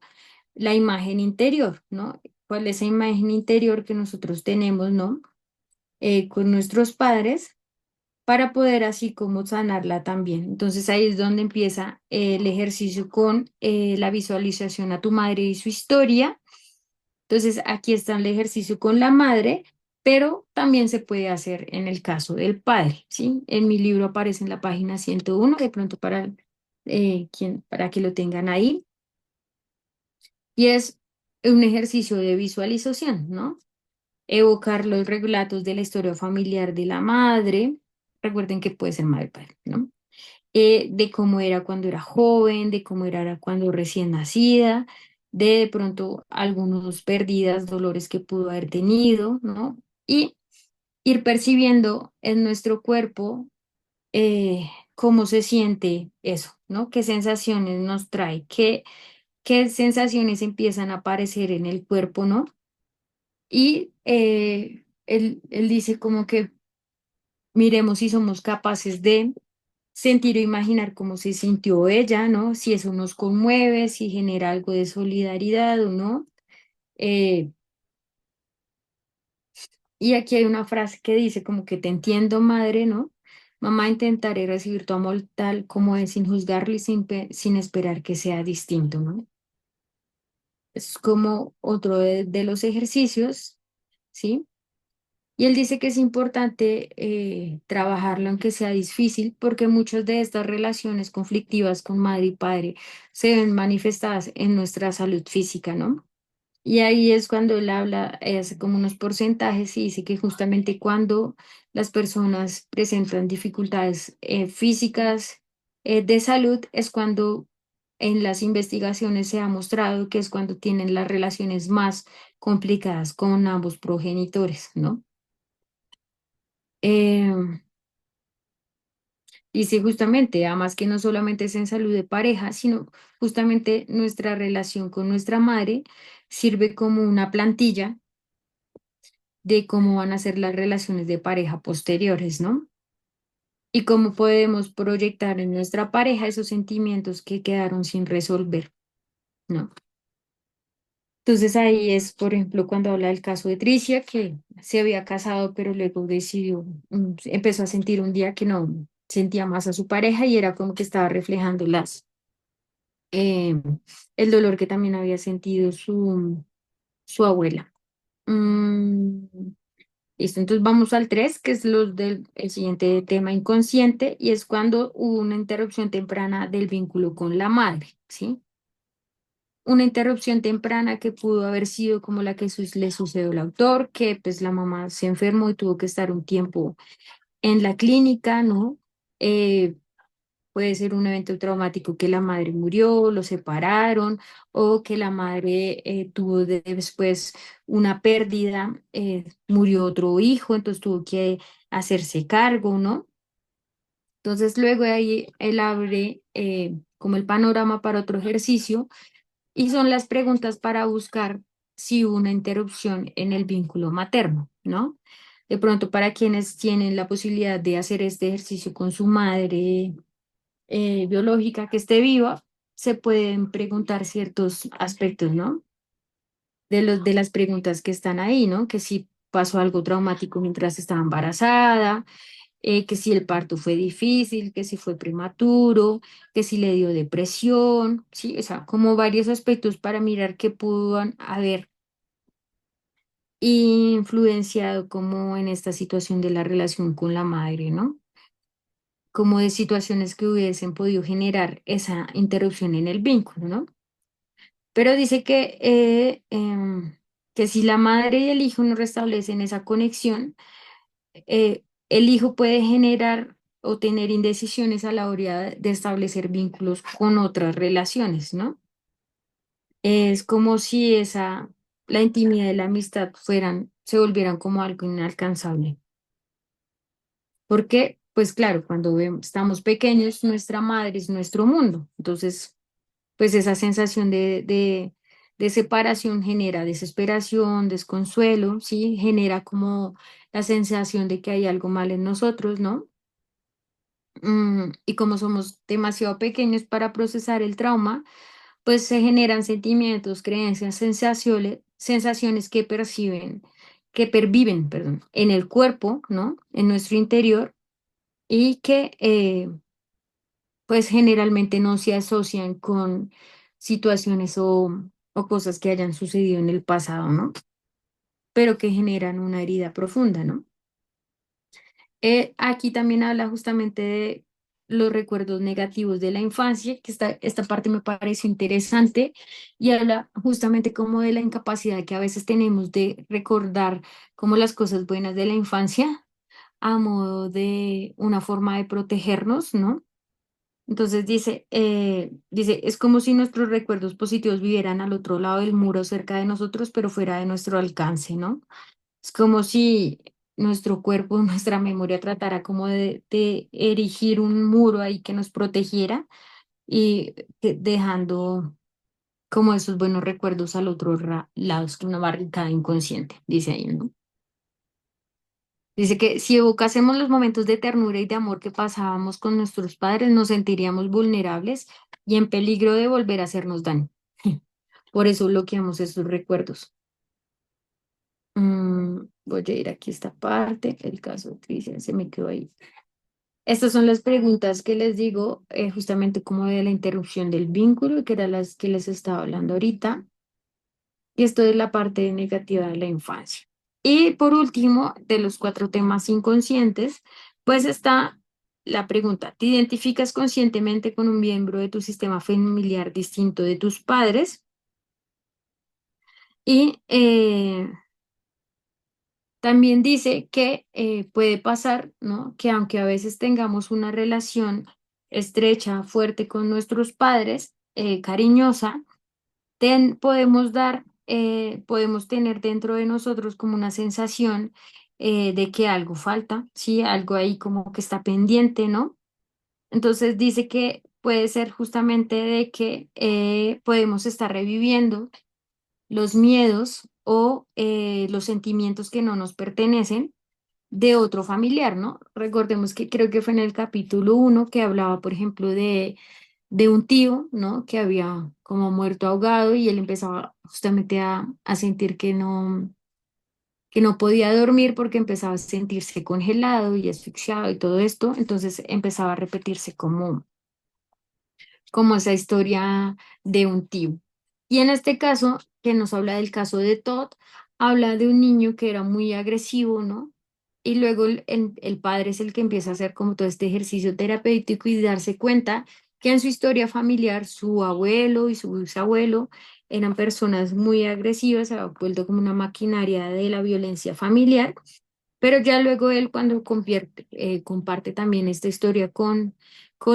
la imagen interior, ¿no? ¿Cuál es esa imagen interior que nosotros tenemos, ¿no? Con nuestros padres para poder así como sanarla también. Entonces ahí es donde empieza el ejercicio con la visualización a tu madre y su historia. Entonces aquí está el ejercicio con la madre, pero también se puede hacer en el caso del padre, ¿sí? En mi libro aparece en la página 101 de pronto para que lo tengan ahí. Y es un ejercicio de visualización, ¿no? Evocar los relatos de la historia familiar de la madre. Recuerden que puede ser madre padre, ¿no? De cómo era cuando era joven, de cómo era cuando recién nacida, de pronto algunos pérdidas, dolores que pudo haber tenido, ¿no? Y ir percibiendo en nuestro cuerpo cómo se siente eso, ¿no? ¿Qué sensaciones nos trae? ¿Qué sensaciones empiezan a aparecer en el cuerpo, ¿no? Y él dice como que miremos si somos capaces de sentir o imaginar cómo se sintió ella, ¿no? Si eso nos conmueve, si genera algo de solidaridad o no. Eh, y aquí hay una frase que dice como que te entiendo, madre, ¿no? Mamá, intentaré recibir tu amor tal como es, sin juzgarlo y sin esperar que sea distinto, ¿no? Es como otro de los ejercicios, ¿sí? Y él dice que es importante trabajarlo aunque sea difícil, porque muchas de estas relaciones conflictivas con madre y padre se ven manifestadas en nuestra salud física, ¿no? Y ahí es cuando él habla, hace como unos porcentajes y dice que justamente cuando las personas presentan dificultades físicas de salud es cuando en las investigaciones se ha mostrado que es cuando tienen las relaciones más complicadas con ambos progenitores, ¿no? Eh, Dice justamente, además que no solamente es en salud de pareja, sino justamente nuestra relación con nuestra madre sirve como una plantilla de cómo van a ser las relaciones de pareja posteriores, ¿no? Y cómo podemos proyectar en nuestra pareja esos sentimientos que quedaron sin resolver, ¿no? Entonces ahí es, por ejemplo, cuando habla del caso de Tricia, que se había casado, pero luego decidió, empezó a sentir un día que no sentía más a su pareja y era como que estaba reflejando eh, el dolor que también había sentido su abuela. Mm, Listo, entonces vamos al 3 que es el siguiente tema inconsciente, y es cuando hubo una interrupción temprana del vínculo con la madre, ¿sí? Una interrupción temprana que pudo haber sido como la que le sucedió al autor, que pues la mamá se enfermó y tuvo que estar un tiempo en la clínica, ¿no? Eh, Puede ser un evento traumático que la madre murió, lo separaron, o que la madre tuvo después una pérdida, murió otro hijo, entonces tuvo que hacerse cargo, ¿no? Entonces luego de ahí él abre como el panorama para otro ejercicio y son las preguntas para buscar si hubo una interrupción en el vínculo materno, ¿no? De pronto para quienes tienen la posibilidad de hacer este ejercicio con su madre biológica que esté viva, se pueden preguntar ciertos aspectos, ¿no? De las preguntas que están ahí, ¿no? Que si pasó algo traumático mientras estaba embarazada, que si el parto fue difícil, que si fue prematuro, que si le dio depresión, sí, o sea, como varios aspectos para mirar qué pudo haber influenciado como en esta situación de la relación con la madre, ¿no? Como de situaciones que hubiesen podido generar esa interrupción en el vínculo, ¿no? Pero dice que si la madre y el hijo no restablecen esa conexión, el hijo puede generar o tener indecisiones a la hora de establecer vínculos con otras relaciones, ¿no? Es como si la intimidad y la amistad se volvieran como algo inalcanzable. Porque, pues claro, cuando estamos pequeños, nuestra madre es nuestro mundo. Entonces, pues esa sensación de separación genera desesperación, desconsuelo, ¿sí? Genera como la sensación de que hay algo mal en nosotros, ¿no? Y como somos demasiado pequeños para procesar el trauma, pues se generan sentimientos, creencias, sensaciones que perviven, perdón, en el cuerpo, ¿no? En nuestro interior y que pues generalmente no se asocian con situaciones o cosas que hayan sucedido en el pasado, ¿no? Pero que generan una herida profunda, ¿no? Aquí también habla justamente de los recuerdos negativos de la infancia, que esta parte me parece interesante, y habla justamente como de la incapacidad que a veces tenemos de recordar como las cosas buenas de la infancia a modo de una forma de protegernos, ¿no? Entonces dice, es como si nuestros recuerdos positivos vivieran al otro lado del muro cerca de nosotros, pero fuera de nuestro alcance, ¿no? Es como si nuestro cuerpo, nuestra memoria tratara como de erigir un muro ahí que nos protegiera y dejando como esos buenos recuerdos al otro lado, es que una barricada inconsciente, dice ahí, ¿no? Dice que si evocásemos los momentos de ternura y de amor que pasábamos con nuestros padres, nos sentiríamos vulnerables y en peligro de volver a hacernos daño. Por eso bloqueamos esos recuerdos. Voy a ir aquí a esta parte, el caso de Cristian se me quedó ahí. Estas son las preguntas que les digo, justamente como de la interrupción del vínculo, que eran las que les estaba hablando ahorita. Y esto es la parte negativa de la infancia. Y por último, de los 4 temas inconscientes, pues está la pregunta, ¿te identificas conscientemente con un miembro de tu sistema familiar distinto de tus padres? Y también dice que puede pasar, ¿no? Que aunque a veces tengamos una relación estrecha, fuerte con nuestros padres, cariñosa, podemos tener dentro de nosotros como una sensación de que algo falta, ¿sí? Algo ahí como que está pendiente, ¿no? Entonces dice que puede ser justamente de que podemos estar reviviendo los miedos o los sentimientos que no nos pertenecen de otro familiar, ¿no? Recordemos que creo que fue en el capítulo 1 que hablaba, por ejemplo, de un tío, ¿no? Que había como muerto ahogado y él empezaba justamente a sentir que no podía dormir porque empezaba a sentirse congelado y asfixiado y todo esto. Entonces empezaba a repetirse como esa historia de un tío. Y en este caso, que nos habla del caso de Todd, habla de un niño que era muy agresivo, ¿no? Y luego el padre es el que empieza a hacer como todo este ejercicio terapéutico y darse cuenta que en su historia familiar su abuelo y su bisabuelo eran personas muy agresivas, se ha vuelto como una maquinaria de la violencia familiar, pero ya luego él cuando comparte también esta historia con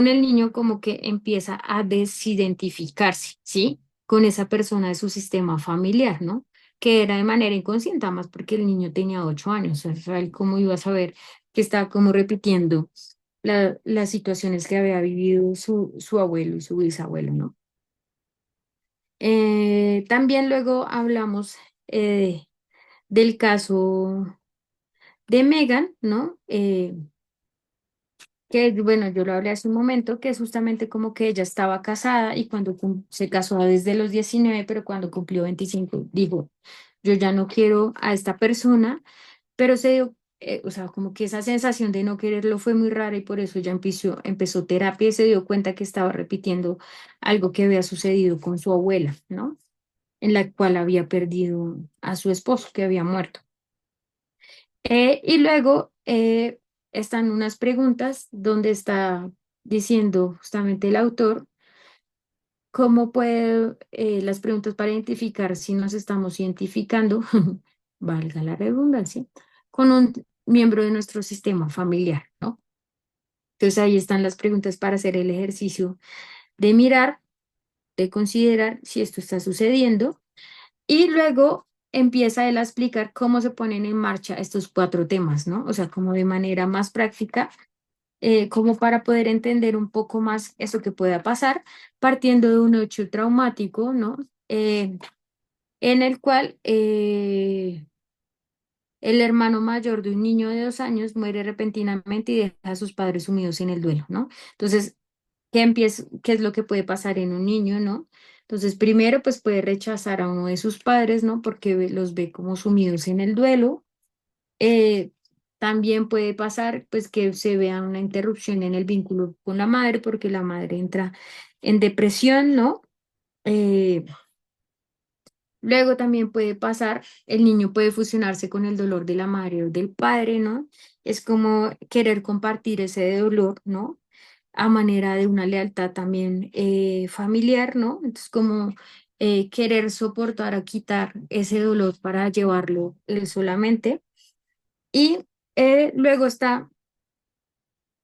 el niño, como que empieza a desidentificarse, ¿sí? Con esa persona de su sistema familiar, ¿no? Que era de manera inconsciente, más porque el niño tenía 8 años, o sea, él cómo iba a saber que estaba como repitiendo las situaciones que había vivido su abuelo y su bisabuelo, ¿no? También luego hablamos del caso de Megan, ¿no? Que bueno, yo lo hablé hace un momento, que es justamente como que ella estaba casada y cuando se casó desde los 19, pero cuando cumplió 25 dijo, yo ya no quiero a esta persona, pero se dio, o sea, como que esa sensación de no quererlo fue muy rara y por eso ya empezó terapia y se dio cuenta que estaba repitiendo algo que había sucedido con su abuela, ¿no? En la cual había perdido a su esposo que había muerto. Y luego están unas preguntas donde está diciendo justamente el autor cómo puede, las preguntas para identificar si nos estamos identificando, valga la redundancia, con un miembro de nuestro sistema familiar, ¿no? Entonces ahí están las preguntas para hacer el ejercicio de mirar, de considerar si esto está sucediendo y luego empieza él a explicar cómo se ponen en marcha estos 4 temas, ¿no? O sea, como de manera más práctica, como para poder entender un poco más eso que pueda pasar, partiendo de un hecho traumático, ¿no? En el cual el hermano mayor de un niño de 2 años muere repentinamente y deja a sus padres sumidos en el duelo, ¿no? Entonces, qué es lo que puede pasar en un niño, ¿no? Entonces, primero, pues puede rechazar a uno de sus padres, ¿no? Porque los ve como sumidos en el duelo. Eh, También puede pasar, pues, que se vea una interrupción en el vínculo con la madre, porque la madre entra en depresión, ¿no? Eh, Luego también puede pasar, el niño puede fusionarse con el dolor de la madre o del padre, ¿no? Es como querer compartir ese dolor, ¿no? A manera de una lealtad también familiar, ¿no? Entonces, como querer soportar o quitar ese dolor para llevarlo él solamente. Y luego está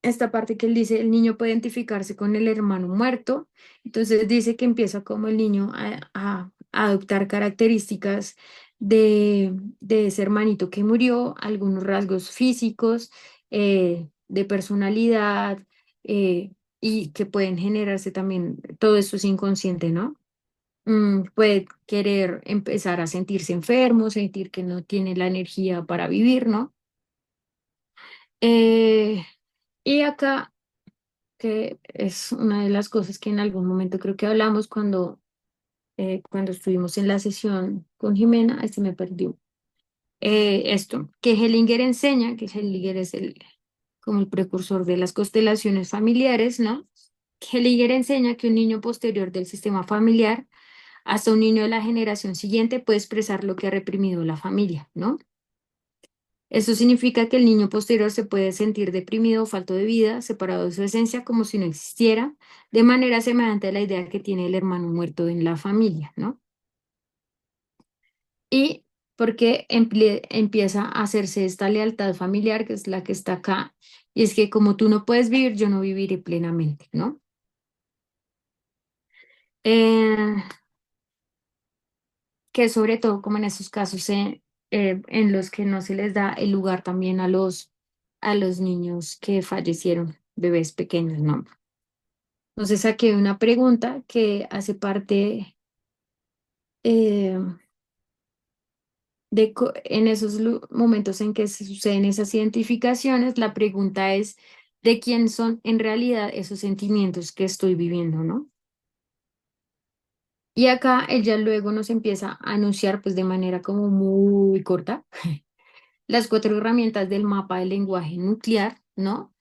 esta parte que él dice, el niño puede identificarse con el hermano muerto, entonces dice que empieza como el niño a adoptar características de ese hermanito que murió, algunos rasgos físicos, de personalidad, y que pueden generarse también, todo eso es inconsciente, ¿no? Puede querer empezar a sentirse enfermo, sentir que no tiene la energía para vivir, ¿no? Eh, y acá que es una de las cosas que en algún momento creo que hablamos cuando estuvimos en la sesión con Jimena, ahí se me perdió. Esto, que Hellinger enseña, que Hellinger es como el precursor de las constelaciones familiares, ¿no? Hellinger enseña que un niño posterior del sistema familiar hasta un niño de la generación siguiente puede expresar lo que ha reprimido la familia, ¿no? Eso significa que el niño posterior se puede sentir deprimido o falto de vida, separado de su esencia, como si no existiera, de manera semejante a la idea que tiene el hermano muerto en la familia, ¿no? Y porque empieza a hacerse esta lealtad familiar, que es la que está acá, y es que como tú no puedes vivir, yo no viviré plenamente, ¿no? Eh, que sobre todo como en esos casos en los que no se les da el lugar también a los niños que fallecieron, bebés pequeños, ¿no? Entonces aquí hay una pregunta que hace parte eh, en esos momentos en que se suceden esas identificaciones, la pregunta es de quién son en realidad esos sentimientos que estoy viviendo, ¿no? Y acá ella luego nos empieza a anunciar pues de manera como muy corta las cuatro herramientas del mapa del lenguaje nuclear, ¿no?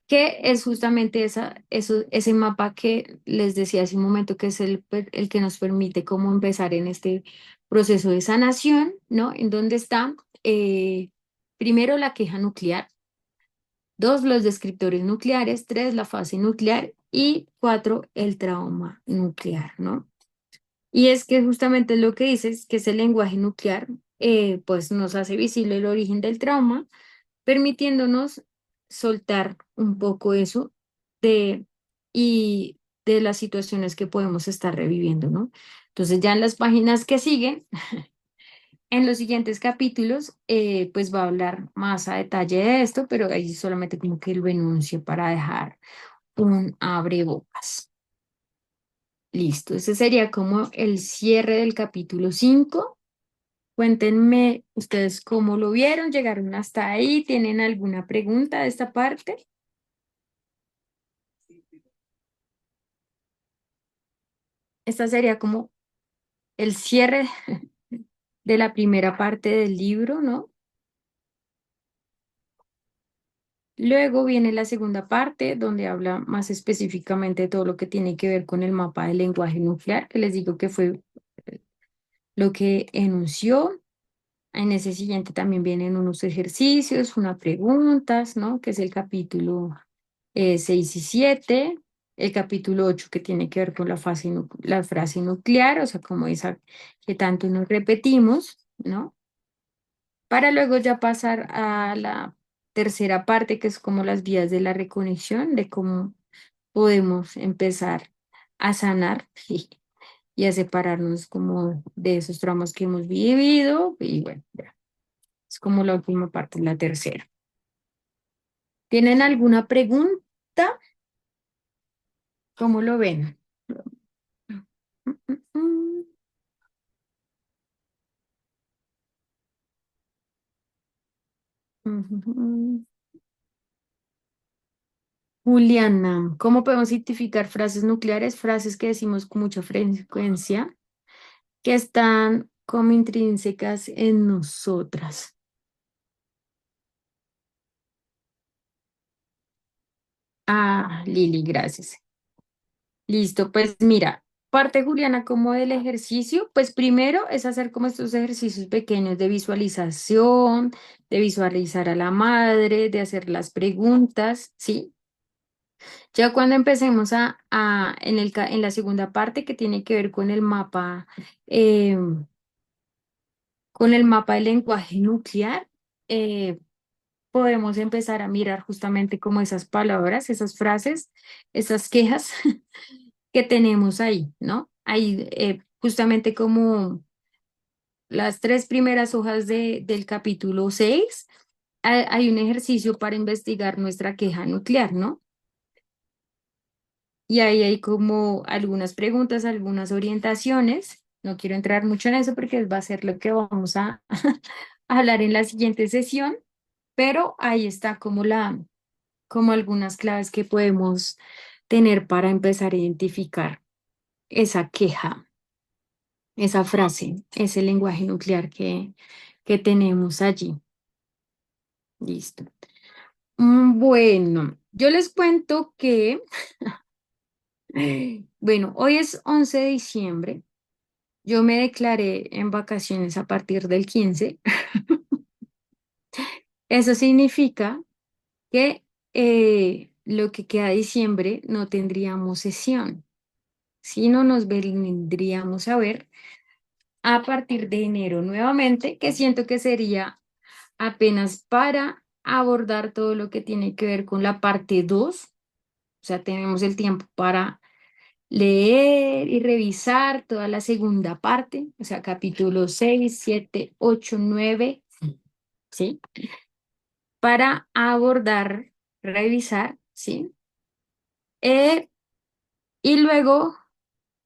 Que es justamente ese mapa que les decía hace un momento, que es el que nos permite cómo empezar en este proceso de sanación, ¿no? En donde está, primero, la queja nuclear, dos, los descriptores nucleares, tres, la fase nuclear y cuatro, el trauma nuclear, ¿no? Y es que justamente lo que dices, que es el lenguaje nuclear, pues nos hace visible el origen del trauma, permitiéndonos soltar un poco eso de, y de las situaciones que podemos estar reviviendo, ¿no? Entonces ya en las páginas que siguen, en los siguientes capítulos, pues va a hablar más a detalle de esto, pero ahí solamente como que lo enuncio para dejar un abrebocas. Listo, ese sería como el cierre del capítulo 5. Cuéntenme ustedes cómo lo vieron, llegaron hasta ahí, ¿tienen alguna pregunta de esta parte? Esta sería como el cierre de la primera parte del libro, ¿no? Luego viene la segunda parte, donde habla más específicamente de todo lo que tiene que ver con el mapa del lenguaje nuclear, que les digo que fue lo que enunció. En ese siguiente también vienen unos ejercicios, unas preguntas, ¿no? Que es el capítulo 6 y 7. El capítulo 8 que tiene que ver con la frase nuclear, o sea, como esa que tanto nos repetimos, ¿no? Para luego ya pasar a la tercera parte, que es como las vías de la reconexión, de cómo podemos empezar a sanar y a separarnos como de esos traumas que hemos vivido. Y bueno, ya, es como la última parte, la tercera. ¿Tienen alguna pregunta? ¿Cómo lo ven? Juliana, ¿cómo podemos identificar frases nucleares, frases que decimos con mucha frecuencia, que están como intrínsecas en nosotras? Ah, Lili, gracias. Listo, pues mira, parte Juliana como del ejercicio, pues primero es hacer como estos ejercicios pequeños de visualización, de visualizar a la madre, de hacer las preguntas, ¿sí? Ya cuando empecemos en la segunda parte que tiene que ver eh, con el mapa del lenguaje nuclear, eh, podemos empezar a mirar justamente como esas palabras, esas frases, esas quejas que tenemos ahí, ¿no? Ahí, justamente como las tres primeras hojas del capítulo 6, hay un ejercicio para investigar nuestra queja nuclear, ¿no? Y ahí hay como algunas preguntas, algunas orientaciones. No quiero entrar mucho en eso porque va a ser lo que vamos a hablar en la siguiente sesión, pero ahí está como algunas claves que podemos tener para empezar a identificar esa queja, esa frase, ese lenguaje nuclear que tenemos allí. Listo. Bueno, yo les cuento que, bueno, hoy es 11 de diciembre. Yo me declaré en vacaciones a partir del 15. Eso significa que lo que queda de diciembre no tendríamos sesión, si no nos vendríamos a ver a partir de enero nuevamente, que siento que sería apenas para abordar todo lo que tiene que ver con la parte 2. O sea, tenemos el tiempo para leer y revisar toda la segunda parte, o sea, capítulo 6, 7, 8, 9, ¿sí? Para abordar, revisar, ¿sí? Eh, y luego,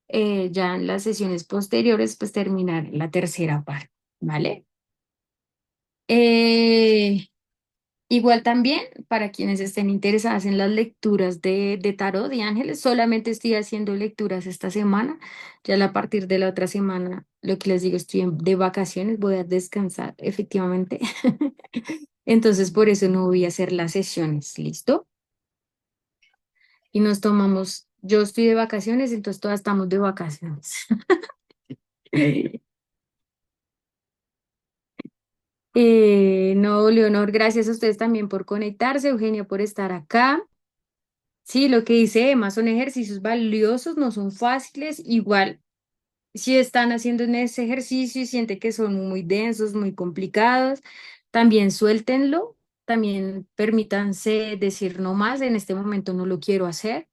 ya en las sesiones posteriores, pues terminar la tercera parte, ¿vale? Eh, Igual también, para quienes estén interesadas en las lecturas de tarot de ángeles, solamente estoy haciendo lecturas esta semana. Ya a partir de la otra semana, lo que les digo, de vacaciones, voy a descansar, efectivamente. Entonces, por eso no voy a hacer las sesiones, ¿listo? Y nos tomamos, yo estoy de vacaciones, entonces todas estamos de vacaciones. No, Leonor, gracias a ustedes también por conectarse, Eugenia por estar acá. Sí, lo que dice Emma, son ejercicios valiosos, no son fáciles. Igual, si están haciendo en ese ejercicio y sienten que son muy densos, muy complicados, también suéltenlo, también permítanse decir no más, en este momento no lo quiero hacer.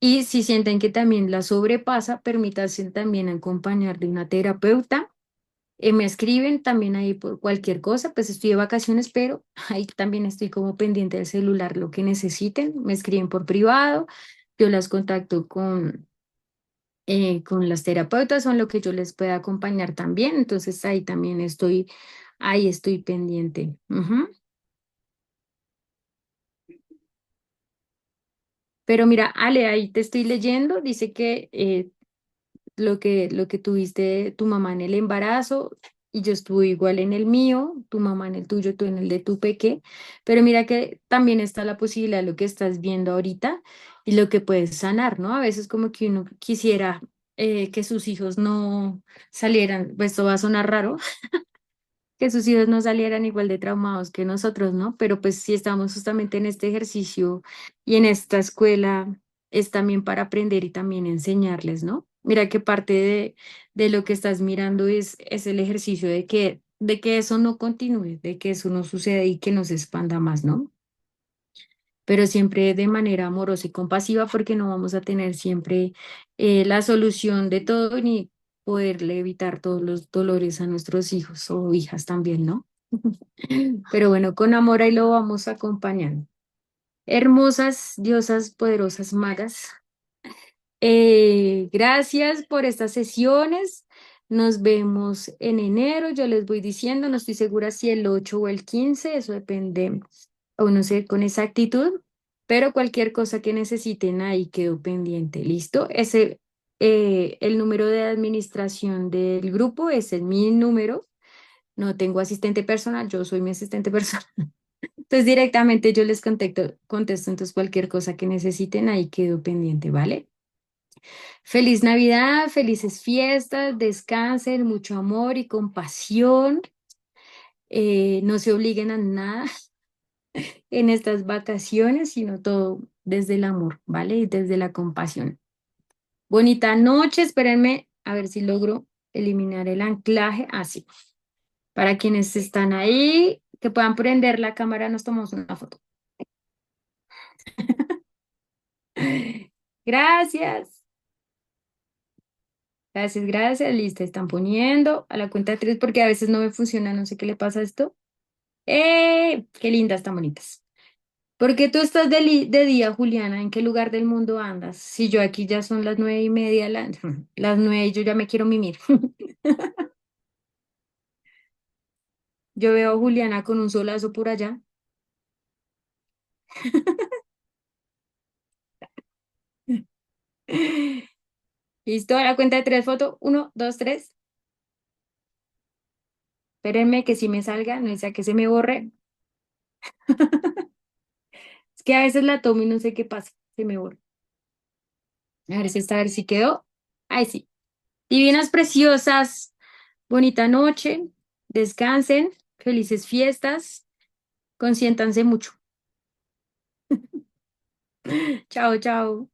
Y si sienten que también la sobrepasa, permítanse también acompañar de una terapeuta. Me escriben también ahí por cualquier cosa, pues estoy de vacaciones, pero ahí también estoy como pendiente del celular, lo que necesiten, me escriben por privado, yo las contacto con las terapeutas o en lo que yo les pueda acompañar también, entonces ahí estoy pendiente. Ujú. Pero mira, Ale, ahí te estoy leyendo, dice que lo que tuviste tu mamá en el embarazo y yo estuve igual en el mío, tu mamá en el tuyo, tú en el de tu peque, pero mira que también está la posibilidad de lo que estás viendo ahorita y lo que puedes sanar, ¿no? A veces como que uno quisiera que sus hijos no salieran, pues esto va a sonar raro, que sus hijos no salieran igual de traumados que nosotros, ¿no? Pero pues si estamos justamente en este ejercicio y en esta escuela, es también para aprender y también enseñarles, ¿no? Mira que parte de lo que estás mirando es el ejercicio de que eso no continúe, de que eso no suceda y que no se expanda más, ¿no? Pero siempre de manera amorosa y compasiva, porque no vamos a tener siempre la solución de todo ni poderle evitar todos los dolores a nuestros hijos o hijas también, ¿no? Pero bueno, con amor ahí lo vamos acompañando. Hermosas, diosas, poderosas magas, gracias por estas sesiones. Nos vemos en enero. Yo les voy diciendo, no estoy segura si el 8 o el 15, eso depende, o no sé con exactitud, pero cualquier cosa que necesiten ahí quedó pendiente. ¿Listo? El número de administración del grupo es mi número. No tengo asistente personal, yo soy mi asistente personal. Entonces directamente yo les contesto, entonces cualquier cosa que necesiten ahí quedó pendiente, ¿vale? Feliz Navidad, felices fiestas, descansen, mucho amor y compasión. No se obliguen a nada en estas vacaciones, sino todo desde el amor, ¿vale? Y desde la compasión. Bonita noche, espérenme a ver si logro eliminar el anclaje. Así, para quienes están ahí, que puedan prender la cámara, nos tomamos una foto. Gracias. Gracias, gracias. Listo, están poniendo a la cuenta de tres porque a veces no me funciona, no sé qué le pasa a esto. ¡Qué lindas, tan bonitas! ¿Por qué tú estás de día, Juliana? ¿En qué lugar del mundo andas? Si yo aquí ya son las 9:30, las 9 y yo ya me quiero mimir. Yo veo a Juliana con un solazo por allá. Listo, a la cuenta de tres fotos. Uno, dos, tres. Espérenme que si me salga, no sea que se me borre. Es que a veces la tomo y no sé qué pasa. Se me borra. A ver si quedó. Ay, sí. Divinas, preciosas. Bonita noche. Descansen. Felices fiestas. Consiéntanse mucho. Chao, chao.